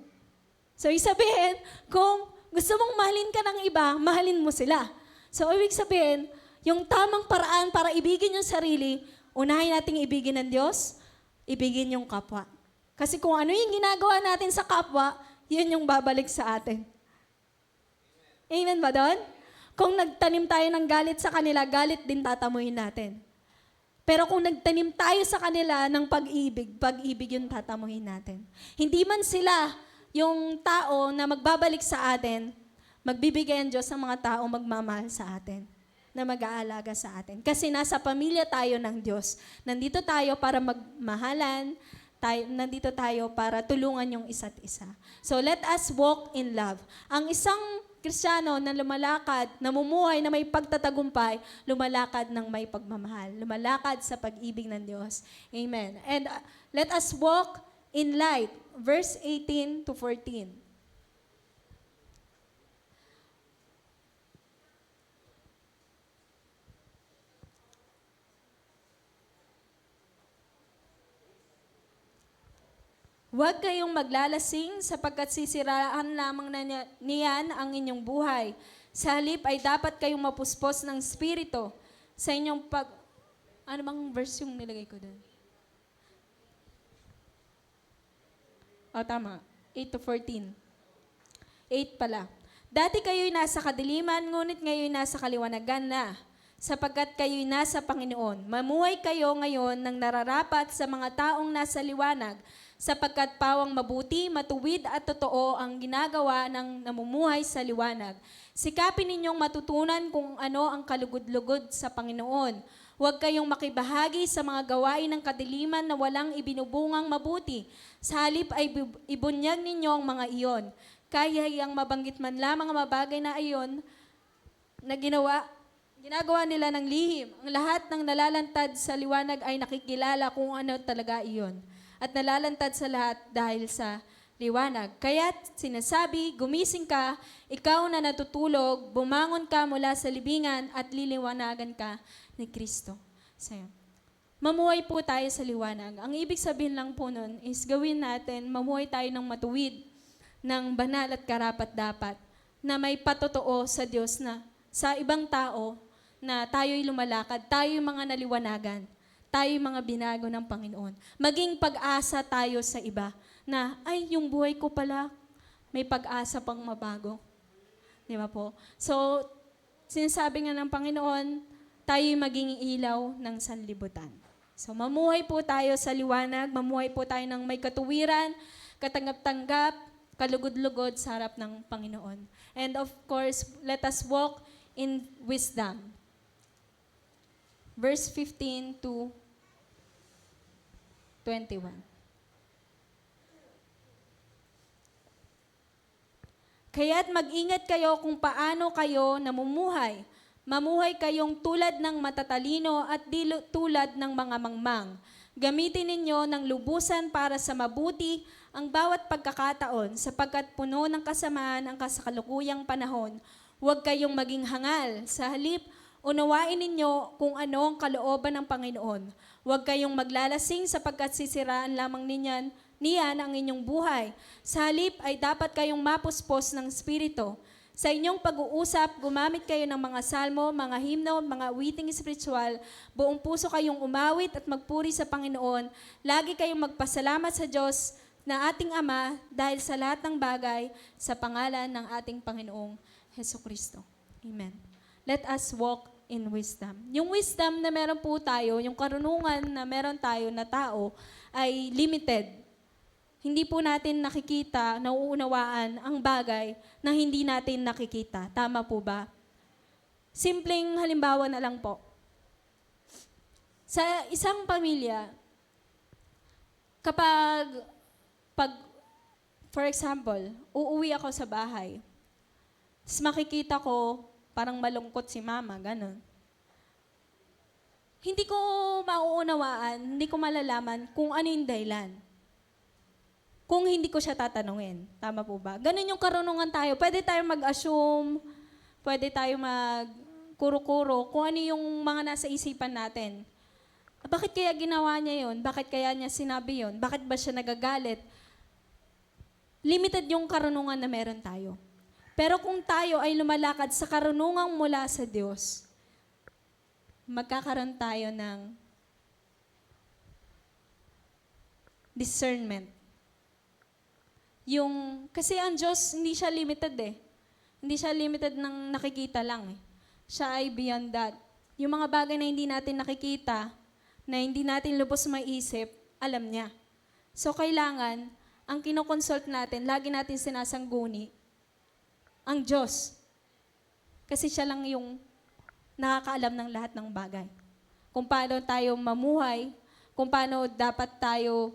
So, isabihin, kung gusto mong mahalin ka ng iba, mahalin mo sila. So, ibig sabihin, yung tamang paraan para ibigin yung sarili, unahin nating ibigin ng Diyos, ibigin yung kapwa. Kasi kung ano yung ginagawa natin sa kapwa, yun yung babalik sa atin. Amen ba doon? Kung nagtanim tayo ng galit sa kanila, galit din tatamuhin natin. Pero kung nagtanim tayo sa kanila ng pag-ibig, pag-ibig yung tatamuhin natin. Hindi man sila yung tao na magbabalik sa atin, magbibigay ang Diyos sa mga tao magmamahal sa atin, na mag-aalaga sa atin. Kasi nasa pamilya tayo ng Diyos. Nandito tayo para magmahalan, nandito tayo para tulungan yung isa't isa. So let us walk in love. Ang isang Kristiyano na lumalakad, namumuhay na may pagtatagumpay, lumalakad ng may pagmamahal. Lumalakad sa pag-ibig ng Diyos. Amen. And let us walk in light. Verse 18 to 14. Huwag kayong maglalasing sapagkat sisiraan lamang na niyan ang inyong buhay. Sa halip ay dapat kayong mapuspos ng Espiritu sa inyong Ano bang verse yung nilagay ko doon? Tama. 8 to 14. 8 pala. Dati kayo'y nasa kadiliman, ngunit ngayon nasa kaliwanagan na. sapagkat kayo'y nasa Panginoon. Mamuhay kayo ngayon ng nararapat sa mga taong nasa liwanag, sapagkat pawang mabuti, matuwid at totoo ang ginagawa ng namumuhay sa liwanag. Sikapin ninyong matutunan kung ano ang kalugod-lugod sa Panginoon. Huwag kayong makibahagi sa mga gawain ng kadiliman na walang ibinubungang mabuti. Sa halip ay ibunyag ninyo ang mga iyon. Kaya ang mabanggit man lamang ang mabagay na iyon na ginagawa nila ng lihim. Ang lahat ng nalalantad sa liwanag ay nakikilala kung ano talaga iyon. At nalalantad sa lahat dahil sa liwanag. Kaya't sinasabi, gumising ka, ikaw na natutulog, bumangon ka mula sa libingan at liliwanagan ka ni Kristo. Sa'yo. Mamuhay po tayo sa liwanag. Ang ibig sabihin lang po nun is gawin natin, mamuhay tayo ng matuwid, ng banal at karapat-dapat, na may patotoo sa Diyos na sa ibang tao na tayo'y lumalakad, tayo'y mga naliwanagan, tayo'y mga binago ng Panginoon. Maging pag-asa tayo sa iba na, ay, yung buhay ko pala, may pag-asa pang mabago. Di ba po? So, sinasabi nga ng Panginoon, tayo'y maging ilaw ng sanlibutan. So, mamuhay po tayo sa liwanag, mamuhay po tayo ng may katuwiran, katanggap-tanggap, kalugod-lugod sa harap ng Panginoon. And of course, let us walk in wisdom. Verse 15 to 21. Kaya't mag-ingat kayo kung paano kayo namumuhay. Mamuhay kayong tulad ng matatalino at di tulad ng mga mangmang. Gamitin ninyo ng lubusan para sa mabuti ang bawat pagkakataon, sapagkat puno ng kasamaan ang kasakalukuyang panahon. Huwag kayong maging hangal. Sa halip, unawain ninyo kung ano ang kalooban ng Panginoon. Huwag kayong maglalasing sapagkat sisiraan lamang niyan ang inyong buhay. Sa halip ay dapat kayong mapuspos ng Espiritu. Sa inyong pag-uusap, gumamit kayo ng mga salmo, mga himno, mga awiting espiritual. Buong puso kayong umawit at magpuri sa Panginoon. Lagi kayong magpasalamat sa Diyos na ating Ama dahil sa lahat ng bagay sa pangalan ng ating Panginoong Hesukristo. Amen. Let us walk in wisdom. Yung wisdom na meron po tayo, yung karunungan na meron tayo na tao ay limited. Hindi po natin nakikita, nauunawaan ang bagay na hindi natin nakikita. Tama po ba? Simpleng halimbawa na lang po. Sa isang pamilya, for example, uuwi ako sa bahay, tapos makikita ko, parang malungkot si mama, ganun. Hindi ko mauunawaan, hindi ko malalaman kung ano yung dahilan. Kung hindi ko siya tatanungin. Tama po ba? Ganun yung karunungan tayo. Pwede tayo mag-assume, pwede tayo mag-kuro-kuro, kung ano yung mga nasa isipan natin. Bakit kaya ginawa niya yun? Bakit kaya niya sinabi yun? Bakit ba siya nagagalit? Limited yung karunungan na meron tayo. Pero kung tayo ay lumalakad sa karunungang mula sa Diyos, magkakaroon tayo ng discernment. Kasi ang Diyos, hindi siya limited eh. Hindi siya limited ng nakikita lang eh. Siya ay beyond that. Yung mga bagay na hindi natin nakikita, na hindi natin lubos maisip, alam niya. So kailangan, ang kinoconsult natin, lagi natin sinasangguni, ang Diyos. Kasi siya lang yung nakakaalam ng lahat ng bagay. Kung paano tayo mamuhay, kung paano dapat tayo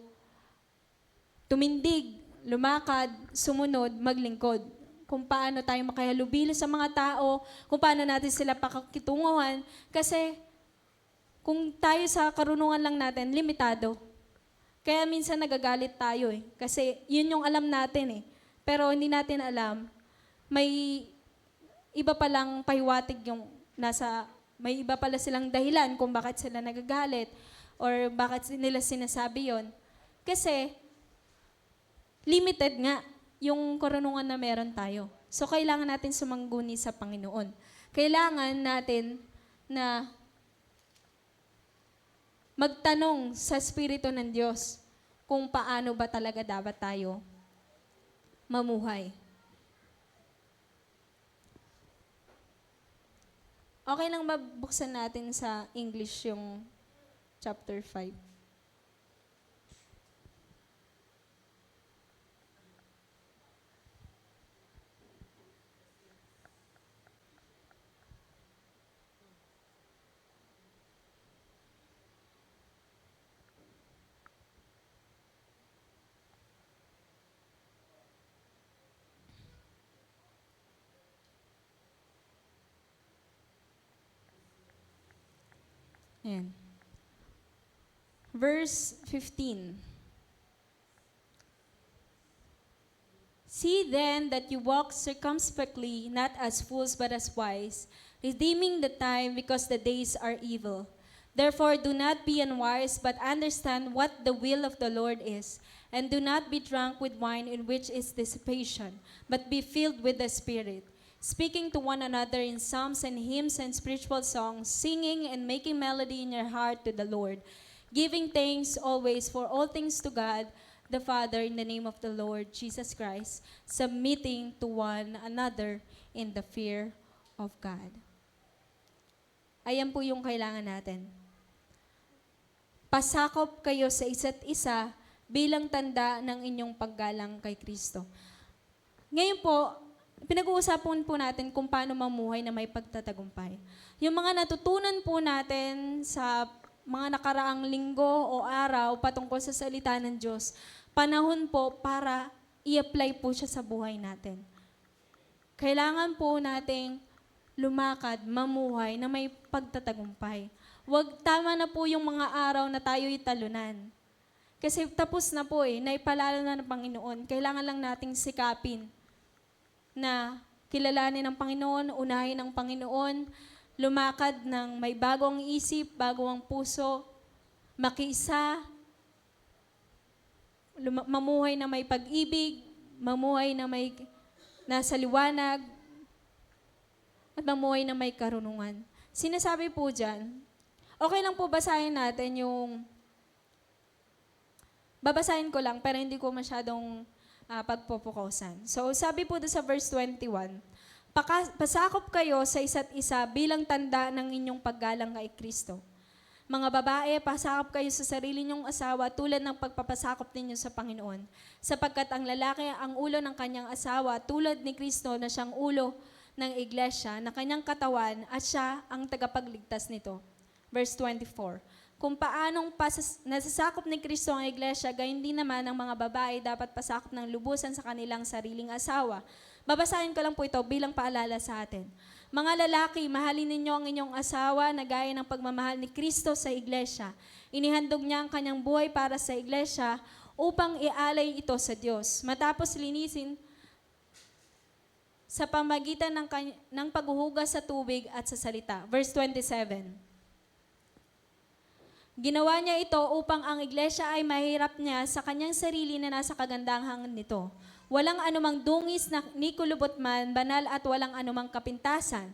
tumindig, lumakad, sumunod, maglingkod. Kung paano tayo makahalubilo sa mga tao, kung paano natin sila pakakitunguhan. Kasi kung tayo sa karunungan lang natin, limitado. Kaya minsan nagagalit tayo eh. Kasi yun yung alam natin eh. Pero hindi natin alam, may iba palang pahiwatig yung may iba pala silang dahilan kung bakit sila nagagalit or bakit nila sinasabi yon. Kasi limited nga yung karunungan na meron tayo. So, kailangan natin sumangguni sa Panginoon. Kailangan natin na magtanong sa Espiritu ng Diyos kung paano ba talaga dapat tayo mamuhay. Okay lang mabuksan natin sa English yung chapter 5. Ayan. Verse 15. See then that you walk circumspectly, not as fools but as wise, redeeming the time because the days are evil. Therefore do not be unwise, but understand what the will of the Lord is. And do not be drunk with wine in which is dissipation, but be filled with the Spirit, speaking to one another in psalms and hymns and spiritual songs, singing and making melody in your heart to the Lord, giving thanks always for all things to God, the Father, in the name of the Lord Jesus Christ, submitting to one another in the fear of God. Ayan po yung kailangan natin. Pasakop kayo sa isa't isa bilang tanda ng inyong paggalang kay Kristo. Ngayon po, pinag-uusapan po natin kung paano mamuhay na may pagtatagumpay. Yung mga natutunan po natin sa mga nakaraang linggo o araw patungkol sa salita ng Diyos, panahon po para i-apply po siya sa buhay natin. Kailangan po nating lumakad, mamuhay na may pagtatagumpay. Tama na po yung mga araw na tayo'y talunan. Kasi tapos na po naipalala na ng Panginoon. Kailangan lang nating sikapin na kilalanin ng Panginoon, unahin ng Panginoon, lumakad ng may bagong isip, bagong puso, makiisa, mamuhay na may pag-ibig, mamuhay na may nasa liwanag, at mamuhay na may karunungan. Sinasabi po dyan, okay lang po basahin natin yung, babasahin ko lang, pero hindi ko masyadong pagpopokosan. So, sabi po doon sa verse 21, pasakop kayo sa isa't isa bilang tanda ng inyong paggalang kay Kristo. Mga babae, pasakop kayo sa sarili niyong asawa tulad ng pagpapasakop ninyo sa Panginoon. Sapagkat ang lalaki ang ulo ng kanyang asawa tulad ni Kristo na siyang ulo ng iglesia na kanyang katawan at siya ang tagapagligtas nito. Verse 24. Kung paanong nasasakop ni Kristo ang iglesia, gayon din naman ang mga babae dapat pasakop ng lubusan sa kanilang sariling asawa. Babasahin ko lang po ito bilang paalala sa atin. Mga lalaki, mahalin ninyo ang inyong asawa na gaya ng pagmamahal ni Kristo sa iglesia. Inihandog niya ang kanyang buhay para sa iglesia upang ialay ito sa Diyos. Matapos linisin sa pamagitan ng paghuhugas sa tubig at sa salita. Verse 27. Ginawa niya ito upang ang iglesia ay mahirap niya sa kanyang sarili na nasa kagandahan nito. Walang anumang dungis na ni kulubot man, banal at walang anumang kapintasan.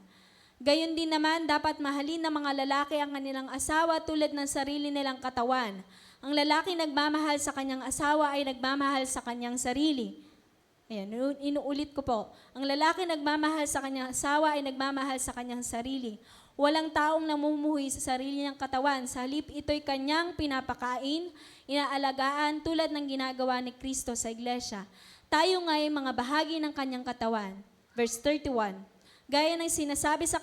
Gayon din naman, dapat mahalin ng mga lalaki ang kanilang asawa tulad ng sarili nilang katawan. Ang lalaki nagmamahal sa kanyang asawa ay nagmamahal sa kanyang sarili. Ayan, inuulit ko po. Ang lalaki nagmamahal sa kanyang asawa ay nagmamahal sa kanyang sarili. Walang taong namumuhay sa sarili niyang katawan. Sa halip, ito'y kanyang pinapakain, inaalagaan tulad ng ginagawa ni Kristo sa iglesia. Tayo nga'y mga bahagi ng kanyang katawan. Verse 31. Gaya ng sinasabi sa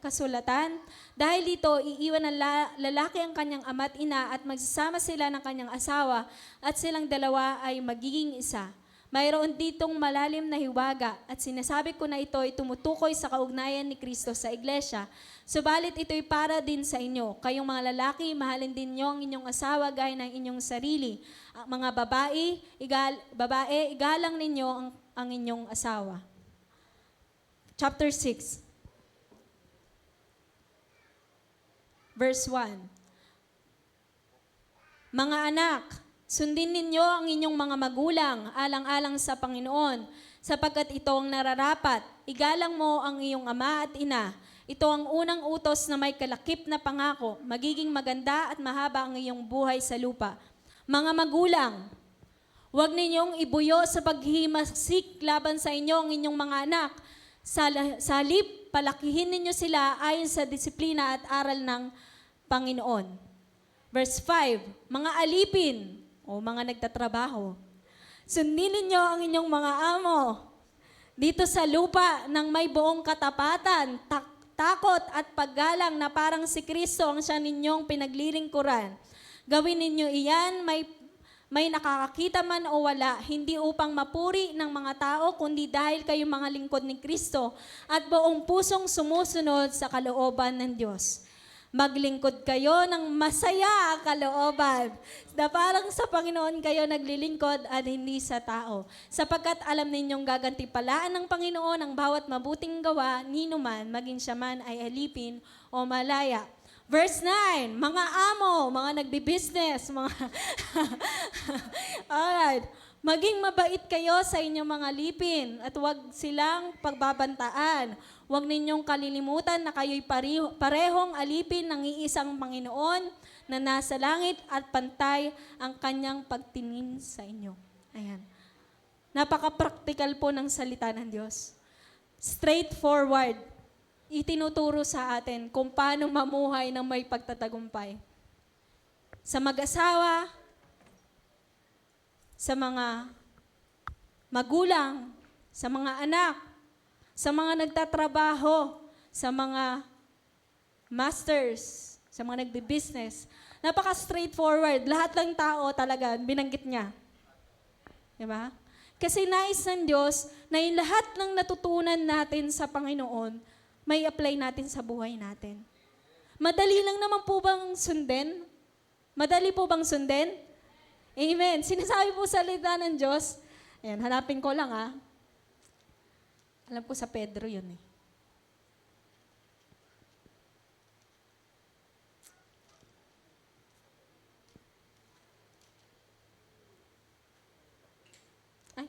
kasulatan, dahil dito, iiwan ng lalaki ang kanyang ama't ina at magsasama sila ng kanyang asawa at silang dalawa ay magiging isa. Mayroon ditong malalim na hiwaga at sinasabi ko na ito ay tumutukoy sa kaugnayan ni Kristo sa iglesia. Subalit ito'y para din sa inyo. Kayong mga lalaki, mahalin din niyo ang inyong asawa gaya ng inyong sarili. Ang mga babae, igalang ninyo ang inyong asawa. Chapter 6. Verse 1. Mga anak, sundin ninyo ang inyong mga magulang, alang-alang sa Panginoon, sapagkat ito ang nararapat. Igalang mo ang iyong ama at ina. Ito ang unang utos na may kalakip na pangako. Magiging maganda at mahaba ang iyong buhay sa lupa. Mga magulang, huwag ninyong ibuyo sa paghihimasik laban sa inyo ang inyong mga anak. Sa halip, palakihin ninyo sila ayon sa disiplina at aral ng Panginoon. Verse 5, mga alipin o mga nagtatrabaho, sundin ninyo ang inyong mga amo dito sa lupa ng may buong katapatan, takot at paggalang na parang si Kristo ang siya ninyong pinaglilingkuran. Gawin ninyo iyan may nakakakita man o wala, hindi upang mapuri ng mga tao, kundi dahil kayo mga lingkod ni Kristo at buong pusong sumusunod sa kalooban ng Diyos. Maglingkod kayo ng masaya kalooban, na parang sa Panginoon kayo naglilingkod at hindi sa tao. Sapagkat alam ninyong gagantipalaan ng Panginoon ang bawat mabuting gawa, ninuman, maging siya man ay alipin o malaya. Verse 9, mga amo, mga nagbi-business, mga alright, maging mabait kayo sa inyong mga lipin at huwag silang pagbabantaan. Huwag ninyong kalilimutan na kayo'y parehong alipin ng iisang Panginoon na nasa langit at pantay ang kanyang pagtingin sa inyo. Ayan. Napaka-practical po ng salita ng Diyos. Straightforward. Itinuturo sa atin kung paano mamuhay ng may pagtatagumpay. Sa mag-asawa, sa mga magulang, sa mga anak, sa mga nagtatrabaho, sa mga masters, sa mga nagbi-business. Napaka-straightforward. Lahat ng tao talaga, binanggit niya. Diba? Kasi nais ng Diyos na yung lahat ng natutunan natin sa Panginoon, may apply natin sa buhay natin. Madali lang naman po bang sundin? Madali po bang sundin? Amen. Sinasabi po sa salita ng Diyos. Ayan, hanapin ko lang Alam ko sa Pedro yun eh. Ay.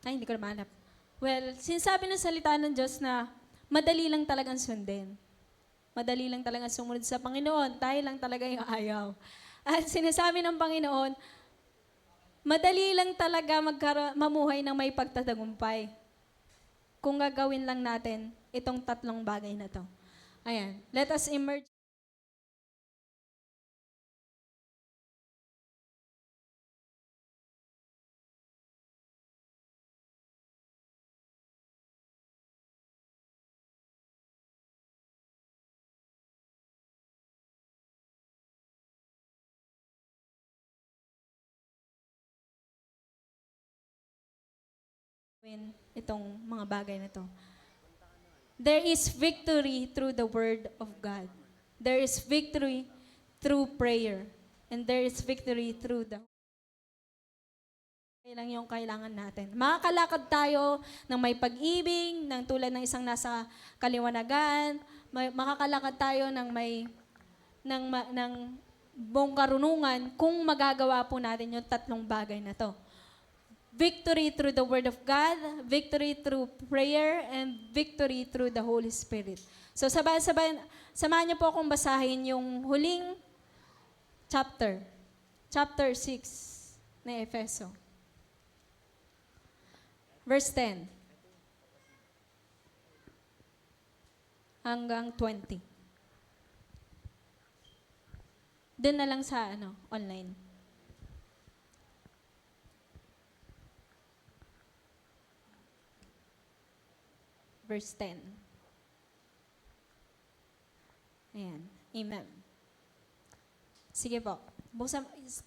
Ay, hindi ko na mahanap. Well, sinasabi ng salita ng Diyos na madali lang talagang sundin. Madali lang talagang sumunod sa Panginoon. Tayo lang talaga yung ayaw. At sinasabi ng Panginoon, madali lang talaga mamuhay ng may pagtatagumpay. Kung gagawin lang natin itong tatlong bagay na to. Ayan. Let us emerge. Itong mga bagay na to. There is victory through the Word of God. There is victory through prayer. And there is victory through the lang yung kailangan natin. Makakalakad tayo ng may pag-ibig, ng tulad ng isang nasa kaliwanagan, makakalakad tayo ng ng buong karunungan kung magagawa po natin yung tatlong bagay na to. Victory through the Word of God, victory through prayer, and victory through the Holy Spirit. So samahan niyo po akong basahin yung huling chapter 6 na Efeso. Verse 10 hanggang 20. Doon na lang sa online. Verse 10. Ayan. Amen. Sige po.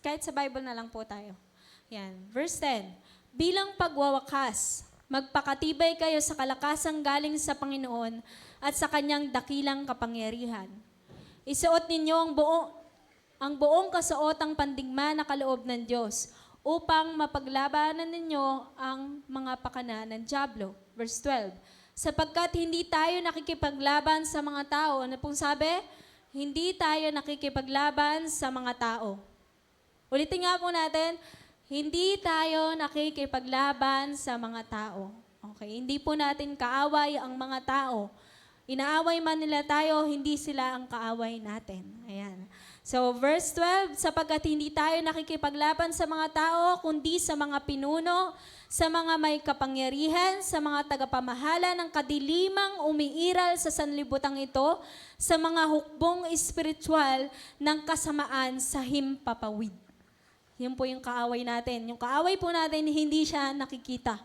Kahit sa Bible na lang po tayo. Ayan. Verse 10. Bilang pagwawakas, magpakatibay kayo sa kalakasang galing sa Panginoon at sa kanyang dakilang kapangyarihan. Isuot ninyo ang buong kasuotang pandigma na kaloob ng Diyos upang mapaglabanan ninyo ang mga pakana ng dyablo. Verse 12. Sapagkat hindi tayo nakikipaglaban sa mga tao. Ano pong sabi? Hindi tayo nakikipaglaban sa mga tao. Ulitin nga po natin, hindi tayo nakikipaglaban sa mga tao. Okay? Hindi po natin kaaway ang mga tao.
Inaaway man nila tayo, hindi sila ang kaaway natin. Ayan. So, verse 12, sapagkat hindi tayo nakikipaglaban sa mga tao, kundi sa mga pinuno, sa mga may kapangyarihan, sa mga tagapamahala ng kadilimang umiiral sa sanlibutan ito, sa mga hukbong espiritual ng kasamaan sa himpapawid. Yun po yung kaaway natin. Yung kaaway po natin, hindi siya nakikita.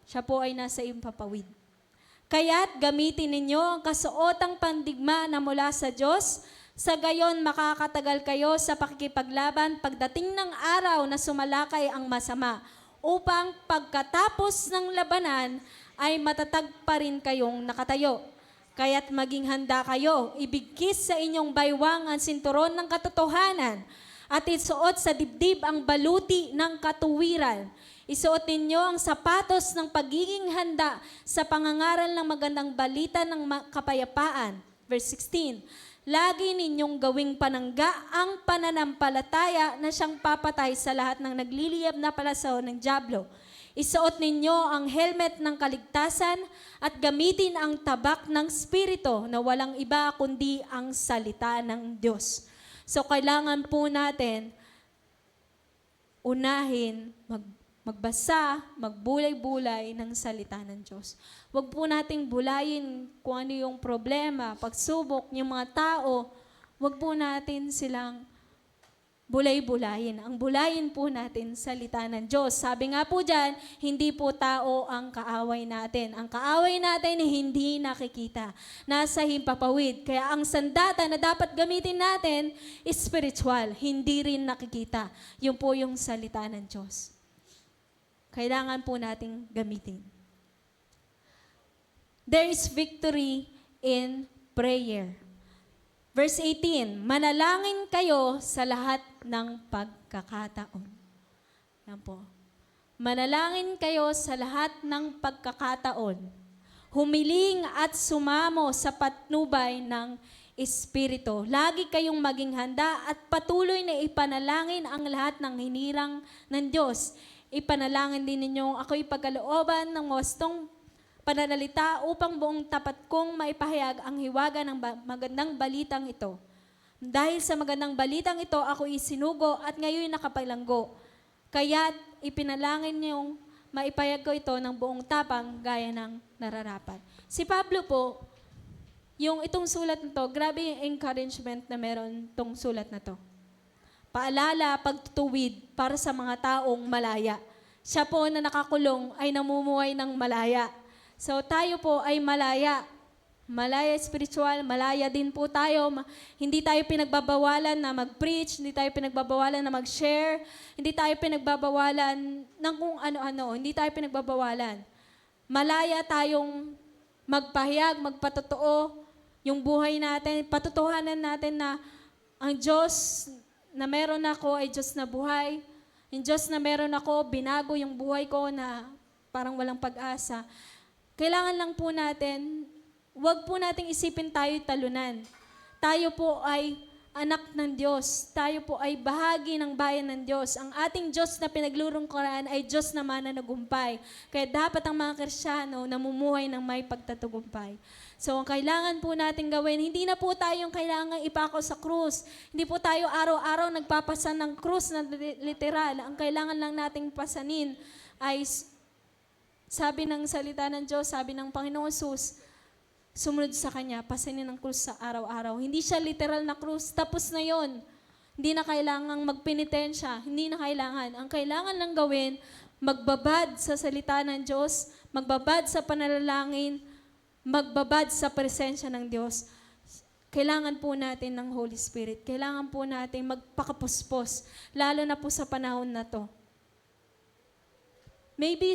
Siya po ay nasa himpapawid. Kaya't gamitin ninyo ang kasuotang pandigma na mula sa Diyos, sa gayon makakatagal kayo sa pakikipaglaban pagdating ng araw na sumalakay ang masama, upang pagkatapos ng labanan ay matatag pa rin kayong nakatayo. Kaya't maging handa kayo, ibigkis sa inyong baywang ang sinturon ng katotohanan, at isuot sa dibdib ang baluti ng katuwiran. Isuot ninyo ang sapatos ng pagiging handa sa pangangaral ng magandang balita ng kapayapaan. Verse 16, lagi ninyong gawing panangga ang pananampalataya na siyang papatay sa lahat ng nagliliyab na palasaw ng dyablo. Isuot ninyo ang helmet ng kaligtasan at gamitin ang tabak ng Espiritu na walang iba kundi ang salita ng Diyos. So kailangan po natin unahin magbasa, magbulay-bulay ng salita ng Diyos. Huwag po nating bulayin kung ano yung problema, pagsubok, yung mga tao. Huwag po natin silang bulay-bulayin. Ang bulayin po natin salita ng Diyos. Sabi nga po dyan, hindi po tao ang kaaway natin. Ang kaaway natin hindi nakikita. Nasa himpapawid. Kaya ang sandata na dapat gamitin natin, spiritual, hindi rin nakikita. Yun po yung salita ng Diyos. Kailangan po nating gamitin. There is victory in prayer. Verse 18, manalangin kayo sa lahat ng pagkakataon. Yan po. Manalangin kayo sa lahat ng pagkakataon. Humiling at sumamo sa patnubay ng Espiritu. Lagi kayong maging handa at patuloy na ipanalangin ang lahat ng hinirang ng Diyos. Ipanalangin din ninyong ako'y pagkalooban ng wastong pananalita upang buong tapat kong maipahayag ang hiwaga ng magandang balitang ito. Dahil sa magandang balitang ito, ako isinugo at ngayon nakapalanggo. Kaya't ipinalangin niyong maipahayag ko ito ng buong tapang gaya ng nararapat. Si Pablo po, yung itong sulat na to, grabe yung encouragement na meron itong sulat na to. Paalala, pagtutuwid para sa mga taong malaya. Siya po na nakakulong ay namumuhay ng malaya. So tayo po ay malaya. Malaya spiritual, malaya din po tayo. Hindi tayo pinagbabawalan na mag-preach, hindi tayo pinagbabawalan na mag-share, hindi tayo pinagbabawalan ng kung ano-ano, hindi tayo pinagbabawalan. Malaya tayong magpahayag, magpatotoo yung buhay natin, patutuhanan natin na ang Diyos na meron ako ay Diyos na buhay. Yung Diyos na meron ako, binago yung buhay ko na parang walang pag-asa. Kailangan lang po natin, huwag po nating isipin tayo talunan. Tayo po ay anak ng Diyos. Tayo po ay bahagi ng bayan ng Diyos. Ang ating Diyos na pinaglulungkuran ay Diyos na managumpay. Kaya dapat ang mga Kristiyano namumuhay ng may pagtatagumpay. So, ang kailangan po natin gawin, hindi na po tayong kailangan ipako sa krus. Hindi po tayo araw-araw nagpapasan ng krus na literal. Ang kailangan lang nating pasanin ay, sabi ng salita ng Diyos, sabi ng Panginoon Jesus, sumunod sa Kanya, pasanin ang krus sa araw-araw. Hindi siya literal na krus, tapos na yon. Hindi na kailangang magpenitensya, hindi na kailangan. Ang kailangan lang gawin, magbabad sa salita ng Diyos, magbabad sa panalangin, magbabad sa presensya ng Diyos. Kailangan po natin ng Holy Spirit. Kailangan po natin magpakapuspos, lalo na po sa panahon na to. Maybe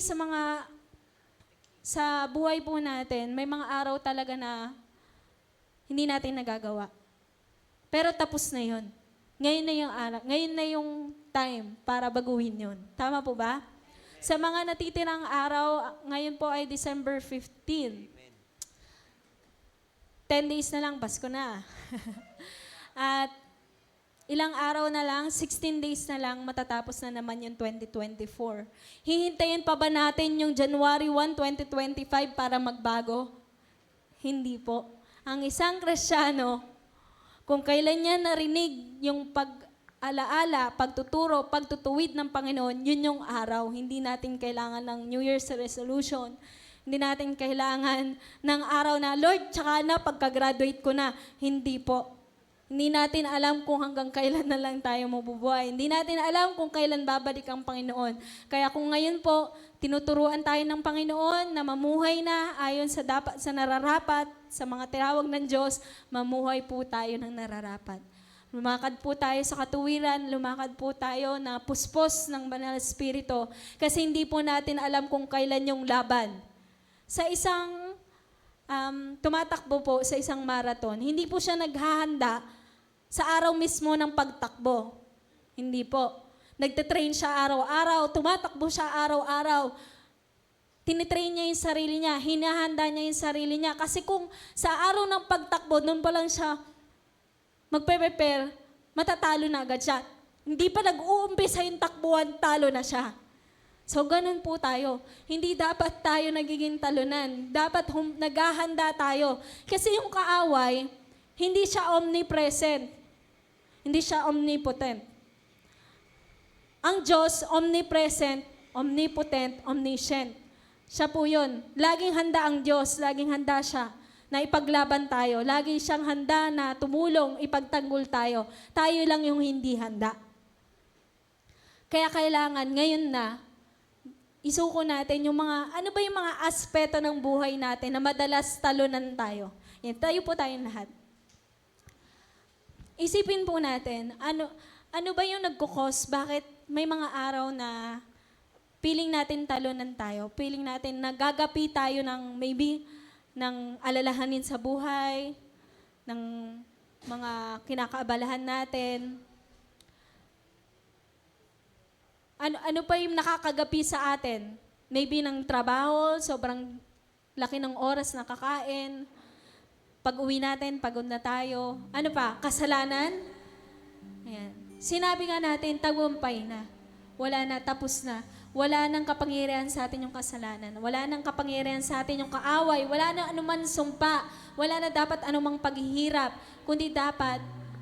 sa buhay po natin, may mga araw talaga na hindi natin nagagawa. Pero tapos na yun. Ngayon na yung araw, ngayon na yung time para baguhin yun. Tama po ba? Sa mga natitirang araw, ngayon po ay December 15. 10 days na lang, Pasko na. At ilang araw na lang, 16 days na lang, matatapos na naman yung 2024. Hihintayin pa ba natin yung January 1, 2025 para magbago? Hindi po. Ang isang Kristiyano, kung kailan niya narinig yung pag-alaala, pagtuturo, pagtutuwid ng Panginoon, yun yung araw. Hindi natin kailangan ng New Year's resolution. Hindi natin kailangan ng araw na, Lord, tsaka na, pagka-graduate ko na. Hindi po. Hindi natin alam kung hanggang kailan na lang tayo mabubuhay. Hindi natin alam kung kailan babalik ang Panginoon. Kaya kung ngayon po, tinuturuan tayo ng Panginoon na mamuhay na ayon sa nararapat, sa mga tinawag ng Diyos, mamuhay po tayo ng nararapat. Lumakad po tayo sa katuwiran, lumakad po tayo na puspos ng Banal na Espiritu kasi hindi po natin alam kung kailan yung laban. Sa isang tumatakbo po sa isang marathon, hindi po siya naghahanda sa araw mismo ng pagtakbo. Hindi po. Nagtitrain siya araw-araw, tumatakbo siya araw-araw. Tinitrain niya yung sarili niya, hinahanda niya yung sarili niya. Kasi kung sa araw ng pagtakbo, doon pa lang siya magpe-prepare, matatalo na agad siya. Hindi pa nag-uumpisa yung takbuhan, talo na siya. So, ganun po tayo. Hindi dapat tayo nagiging talunan. Dapat naghahanda tayo. Kasi yung kaaway, hindi siya omnipresent. Hindi siya omnipotent. Ang Diyos, omnipresent, omnipotent, omniscient. Siya po yun. Laging handa ang Diyos, laging handa siya na ipaglaban tayo. Lagi siyang handa na tumulong, ipagtanggol tayo. Tayo lang yung hindi handa. Kaya kailangan ngayon na, isuko natin yung ano ba yung mga aspeto ng buhay natin na madalas talunan tayo. Yan, tayo po tayong lahat. Isipin po natin, ano ba yung nagkukos? Bakit may mga araw na feeling natin talunan tayo? Feeling natin nagagapi tayo ng alalahanin sa buhay, ng mga kinakaabalahan natin. Ano pa yung nakakagapi sa atin? Maybe ng trabaho, sobrang laki ng oras na kakain. Pag uwi natin, pagod na tayo. Ano pa? Kasalanan? Ayan. Sinabi nga natin, tagumpay na. Wala na, tapos na. Wala nang kapangyarihan sa atin yung kasalanan. Wala nang kapangyarihan sa atin yung kaaway. Wala na anuman sumpa. Wala na dapat anumang paghihirap. Kundi dapat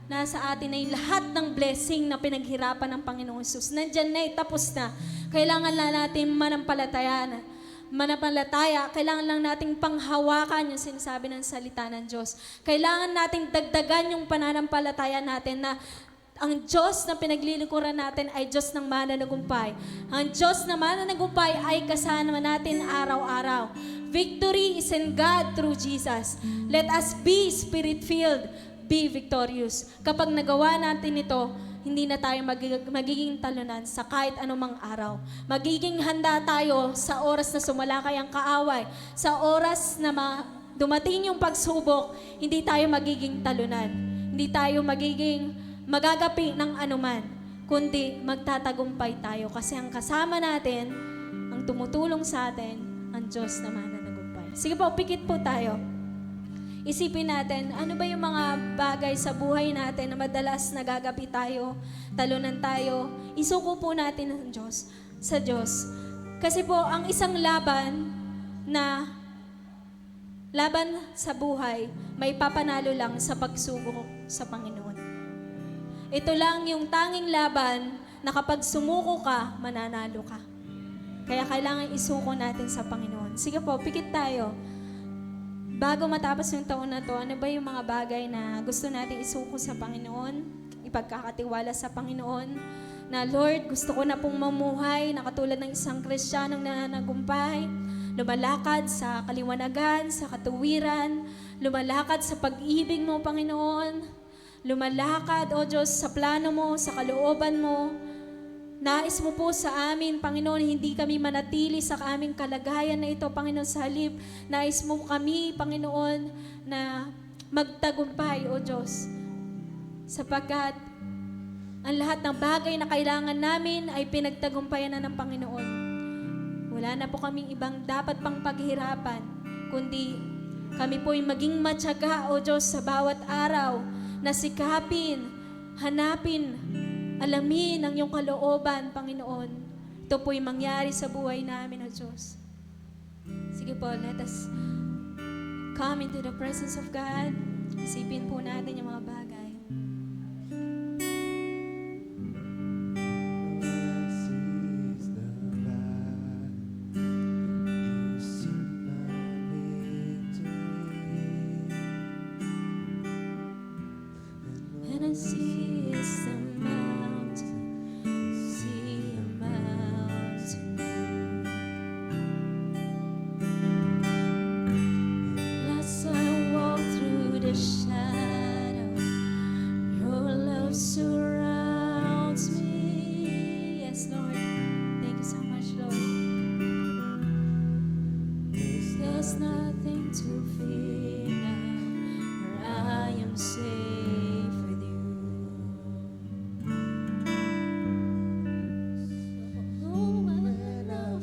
nasa atin na yung lahat ng blessing na pinaghirapan ng Panginoong Hesus. Nandyan na, tapos na. Kailangan lang natin manampalataya, kailangan lang nating panghawakan yung sinasabi ng salita ng Diyos. Kailangan nating dagdagan yung pananampalataya natin na ang Diyos na pinaglilingkuran natin ay Diyos ng mananagumpay. Ang Diyos na mananagumpay ay kasama natin araw-araw. Victory is in God through Jesus. Let us be Spirit-filled, be victorious. Kapag nagawa natin ito, hindi na tayo magiging talunan sa kahit anumang araw. Magiging handa tayo sa oras na sumalakay ang kaaway. Sa oras na dumating yung pagsubok, hindi tayo magiging talunan. Hindi tayo magiging magagapi ng anuman, kundi magtatagumpay tayo. Kasi ang kasama natin, ang tumutulong sa atin, ang Diyos na mananagumpay. Sige po, pikit po tayo. Isipin natin, ano ba yung mga bagay sa buhay natin na madalas nagagapi tayo, talunan tayo, isuko po natin sa Diyos. Kasi po, ang isang laban sa buhay, may papanalo lang sa pagsubok sa Panginoon. Ito lang yung tanging laban na kapag sumuko ka, mananalo ka. Kaya kailangan isuko natin sa Panginoon. Sige po, pikit tayo. Bago matapos yung taon na to, ano ba yung mga bagay na gusto natin isuko sa Panginoon? Ipagkakatiwala sa Panginoon na, Lord, gusto ko na pong mamuhay na katulad ng isang Kristiyanong nananagumpay, lumalakad sa kaliwanagan, sa katuwiran, lumalakad sa pag-ibig mo, Panginoon, lumalakad, O Diyos, sa plano mo, sa kalooban mo. Nais mo po sa amin, Panginoon, hindi kami manatili sa aming kalagayan na ito, Panginoon, sa halip. Nais mo kami, Panginoon, na magtagumpay, O Diyos. Sapagkat ang lahat ng bagay na kailangan namin ay pinagtagumpayan na ng Panginoon. Wala na po kaming ibang dapat pang paghirapan, kundi kami po'y maging matyaga, O Diyos, sa bawat araw na sikapin, hanapin, alamin ang iyong kalooban, Panginoon. Ito po'y mangyari sa buhay namin, O Diyos. Sige po, let us come into the presence of God. Isipin po natin yung mga bagay. And I see is the mountain, see a mountain. As I walk through the shadow, your love surrounds me. Yes, Lord. Thank you so much, Lord. There's nothing to fear now, for I am safe with you. Oh, when I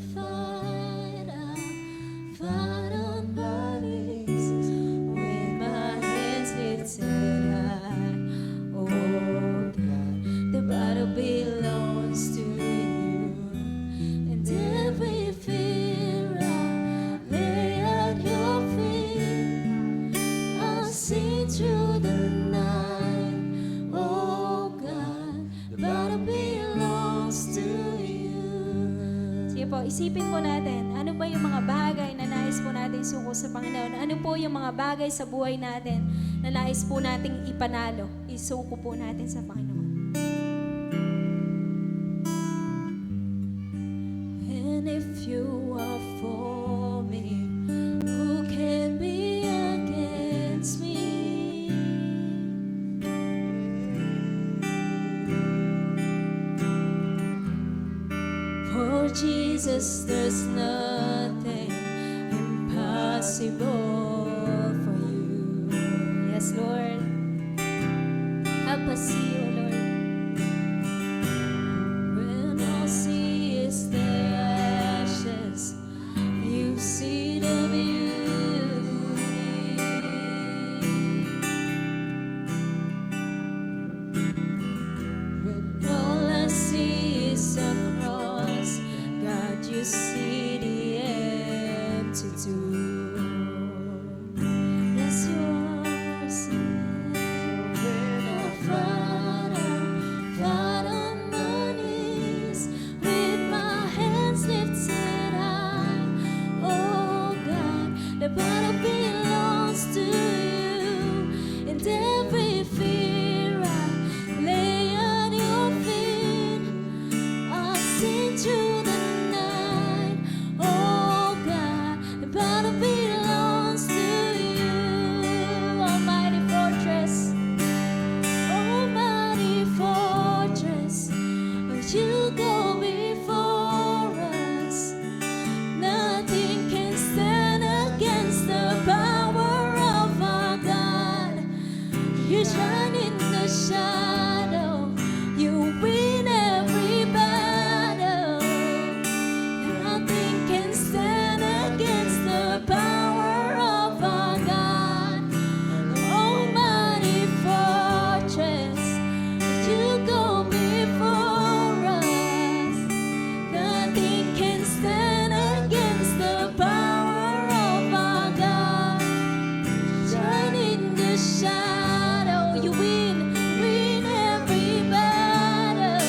fight on my knees, with my hands lifted high. Oh God, the battle belongs to you, and every fear I lay at your feet. I'll see through the night. Oh God, the battle belongs to you. Sige po, isipin po natin, ano ba yung mga bagay na nais po natin isuko sa Panginoon? Ano po yung mga bagay sa buhay natin na nais po nating ipanalo? Isuko po natin sa Panginoon. And if you are for me, who can be against me? For Jesus, there's nothing impossible for you. Yes, Lord. Help us see, O Lord. When all see is the ashes, you see the beauty. When all I see is a cross, God, you see the empty tomb. Yes, you are seen. When I fight on my knees, with my hands lifted high. Oh God, the battle belongs to you, and every fear I lay at your feet. I'll sing through the night. Oh God, the battle belongs to you, Almighty fortress. Almighty fortress, you go before us. Nothing can stand against the power of our God. You shine in the shadow, you win every battle. Nothing can stand against the power of our God. Almighty fortress, you go before us. Nothing can stand against the power of our God. Shine in the shadow, you win every battle.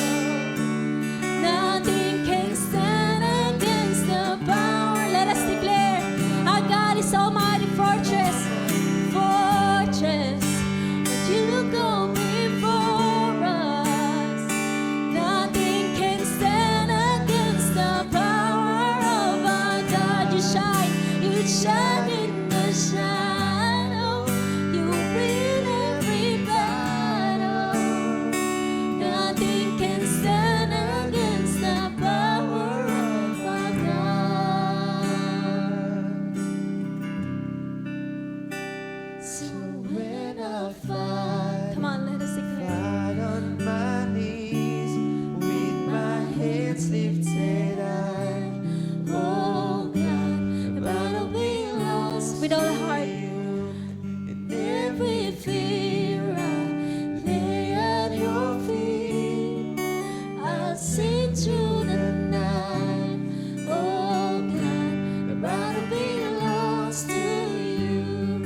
Nothing can stand against the power. Let us declare, our God is Almighty fortress. Fortress, you go before us. Nothing can stand against the power of our God. You shine in the shadow. You win every battle. Nothing can stand against the power of our God. So when I fight, come on, let us declare.
Fight on my knees, with my hands lifted high. Oh God, the battle belongs
With all the
to
heart.
you, and every fear I lay at your feet. I'll sing through the night. Oh God, the battle belongs to you.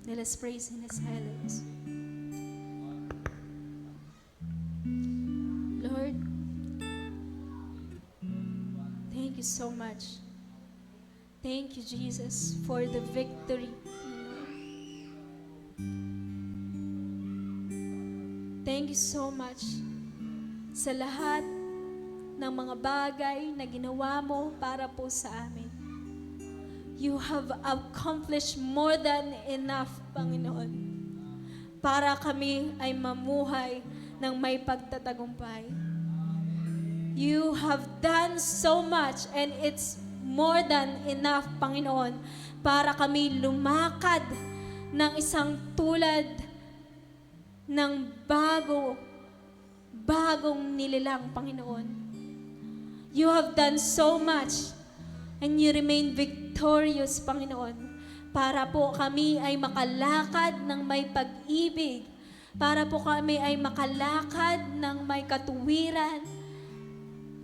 Let us praise in the silence. Lord, thank you so much. Thank you, Jesus, for the victory. Thank you so much sa lahat ng mga bagay na ginawa mo para po sa amin. You have accomplished more than enough, Panginoon, para kami ay mamuhay ng may pagtatagumpay. You have done so much and it's more than enough, Panginoon, para kami lumakad ng isang tulad ng bagong nililang, Panginoon. You have done so much and you remain victorious, Panginoon, para po kami ay makalakad ng may pag-ibig, para po kami ay makalakad ng may katuwiran,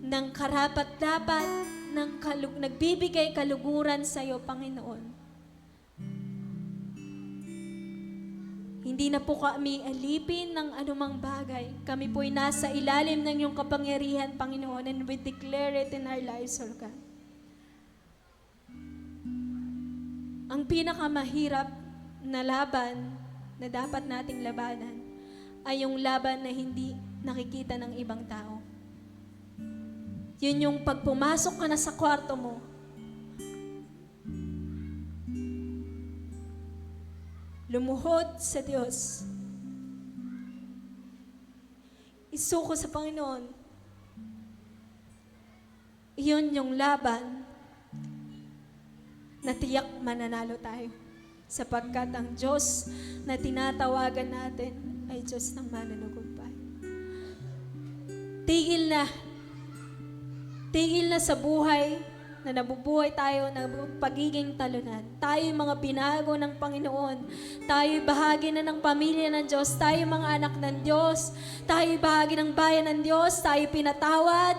ng karapat-dapat, ng nagbibigay kaluguran sa iyo, Panginoon. Hindi na po kami alipin ng anumang bagay. Kami po'y nasa ilalim ng iyong kapangyarihan, Panginoon, and we declare it in our lives, Lord God. Ang pinakamahirap na laban na dapat nating labanan ay yung laban na hindi nakikita ng ibang tao. Yun yung pag pumasok ka na sa kwarto mo, lumuhod sa Diyos, isuko sa Panginoon. Iyon yung laban na tiyak mananalo tayo. Sapagkat ang Diyos na tinatawagan natin ay Diyos ng mananagumpay. Tigil na sa buhay na nabubuhay tayo ng pagiging talunan. Tayo'y mga binago ng Panginoon. Tayo'y bahagi na ng pamilya ng Diyos. Tayo'y mga anak ng Diyos. Tayo'y bahagi ng bayan ng Diyos. Tayo'y pinatawad.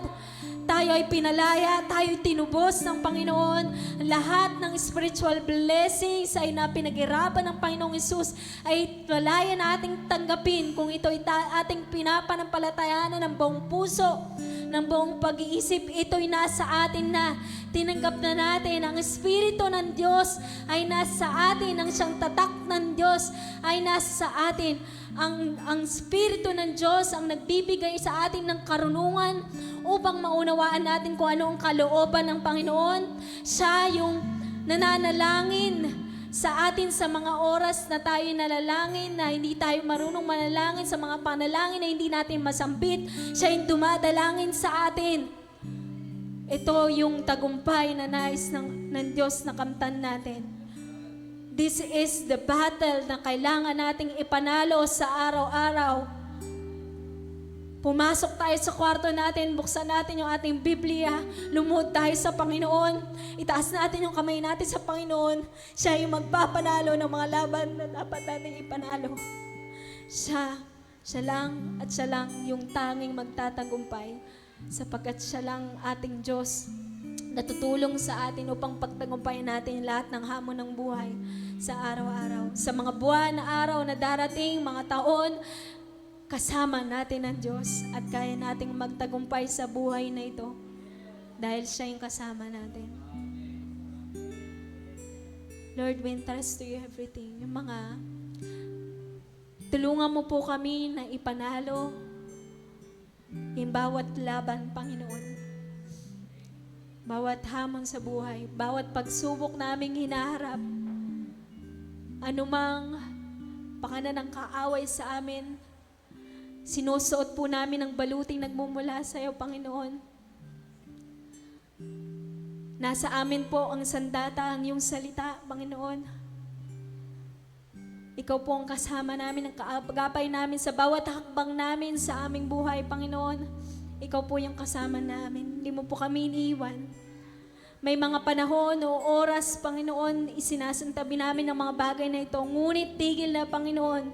Tayo ay pinalaya, tayo'y tinubos ng Panginoon. Lahat ng spiritual blessings ay napinaghirapan ng Panginoong Hesus ay malaya na ating tanggapin kung ito ay ating pinapanampalatayanan ng buong puso, ng buong pag-iisip. Ito'y nasa atin na. Tinanggap na natin ang Espiritu ng Diyos ay nasa atin. Ang siyang tatak ng Diyos ay nasa atin. Ang Espiritu ng Diyos ang nagbibigay sa atin ng karunungan upang maunawaan natin kung ano ang kalooban ng Panginoon. Siya yung nananalangin sa atin sa mga oras na tayo nalalangin, na hindi tayo marunong manalangin, sa mga panalangin na hindi natin masambit. Siya yung dumadalangin sa atin. Ito yung tagumpay na nais ng Diyos na kamtan natin. This is the battle na kailangan nating ipanalo sa araw-araw. Pumasok tayo sa kwarto natin, buksan natin yung ating Biblia, lumuhod tayo sa Panginoon, itaas natin yung kamay natin sa Panginoon. Siya yung magpapanalo ng mga laban na dapat natin ipanalo. Siya lang at siya lang yung tanging magtatagumpay, sapagkat siya lang ating Diyos na tutulong sa atin upang pagtagumpayan natin lahat ng hamon ng buhay sa araw-araw. Sa mga buwan na araw na darating, mga taon, kasama natin ang Diyos at kaya nating magtagumpay sa buhay na ito dahil siya yung kasama natin. Lord, we entrust to you everything. Yung mga, tulungan mo po kami na ipanalo yung bawat laban, Panginoon. Bawat hamon sa buhay, bawat pagsubok naming hinaharap, anumang pakanan ng kaaway sa amin, sinusuot po namin ang baluting nagmumula sa iyo, Panginoon. Nasa amin po ang sandata, ang iyong salita, Panginoon. Ikaw po ang kasama namin, ang kaagapay namin sa bawat hakbang namin sa aming buhay, Panginoon. Ikaw po yung kasama namin. Hindi mo po kami iniiwan. May mga panahon o oras, Panginoon, isinasantabi namin ang mga bagay na ito. Ngunit tigil na, Panginoon.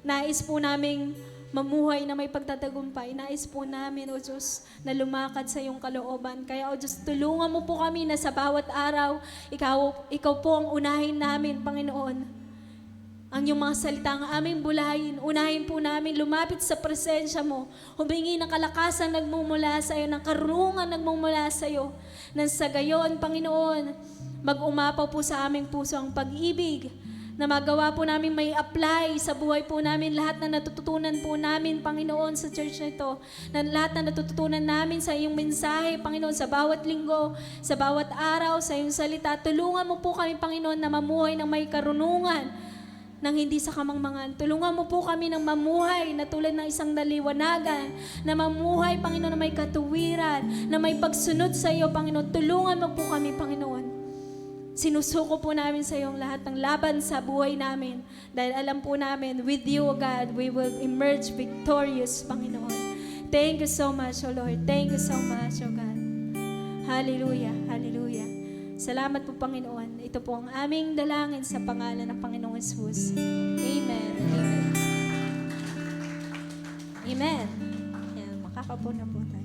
Nais po naming mamuhay na may pagtatagumpay. Nais po namin, O Diyos, na lumakad sa iyong kalooban. Kaya, O Diyos, tulungan mo po kami na sa bawat araw, ikaw po ang unahin namin, Panginoon. ang iyong mga salita, ang aming bulahin. Unahin po namin lumapit sa presensya mo. Humingi ng kalakasan nagmumula sa iyo, ng karunungan nagmumula sa iyo. Nang sa gayon, Panginoon, mag-umapaw po sa aming puso ang pag-ibig na magawa po namin may apply sa buhay po namin lahat na natututunan po namin, Panginoon, sa church na ito. Na lahat na natututunan namin sa iyong mensahe, Panginoon, sa bawat linggo, sa bawat araw, sa iyong salita. Tulungan mo po kami, Panginoon, na mamuhay ng may karunungan, nang hindi sa kamangmangan. Tulungan mo po kami ng mamuhay na tulad ng isang naliwanagan, na mamuhay, Panginoon, na may katuwiran, na may pagsunod sa iyo, Panginoon. Tulungan mo po kami, Panginoon. Sinusuko po namin sa iyong lahat ng laban sa buhay namin. Dahil alam po namin, with you, O God, we will emerge victorious, Panginoon. Thank you so much, O Lord. Thank you so much, O God. Hallelujah, hallelujah. Salamat po, Panginoon. Ito po ang aming dalangin sa pangalan ng Panginoong Jesus. Amen. Amen. Amen. Yan, makakapo na po tayo.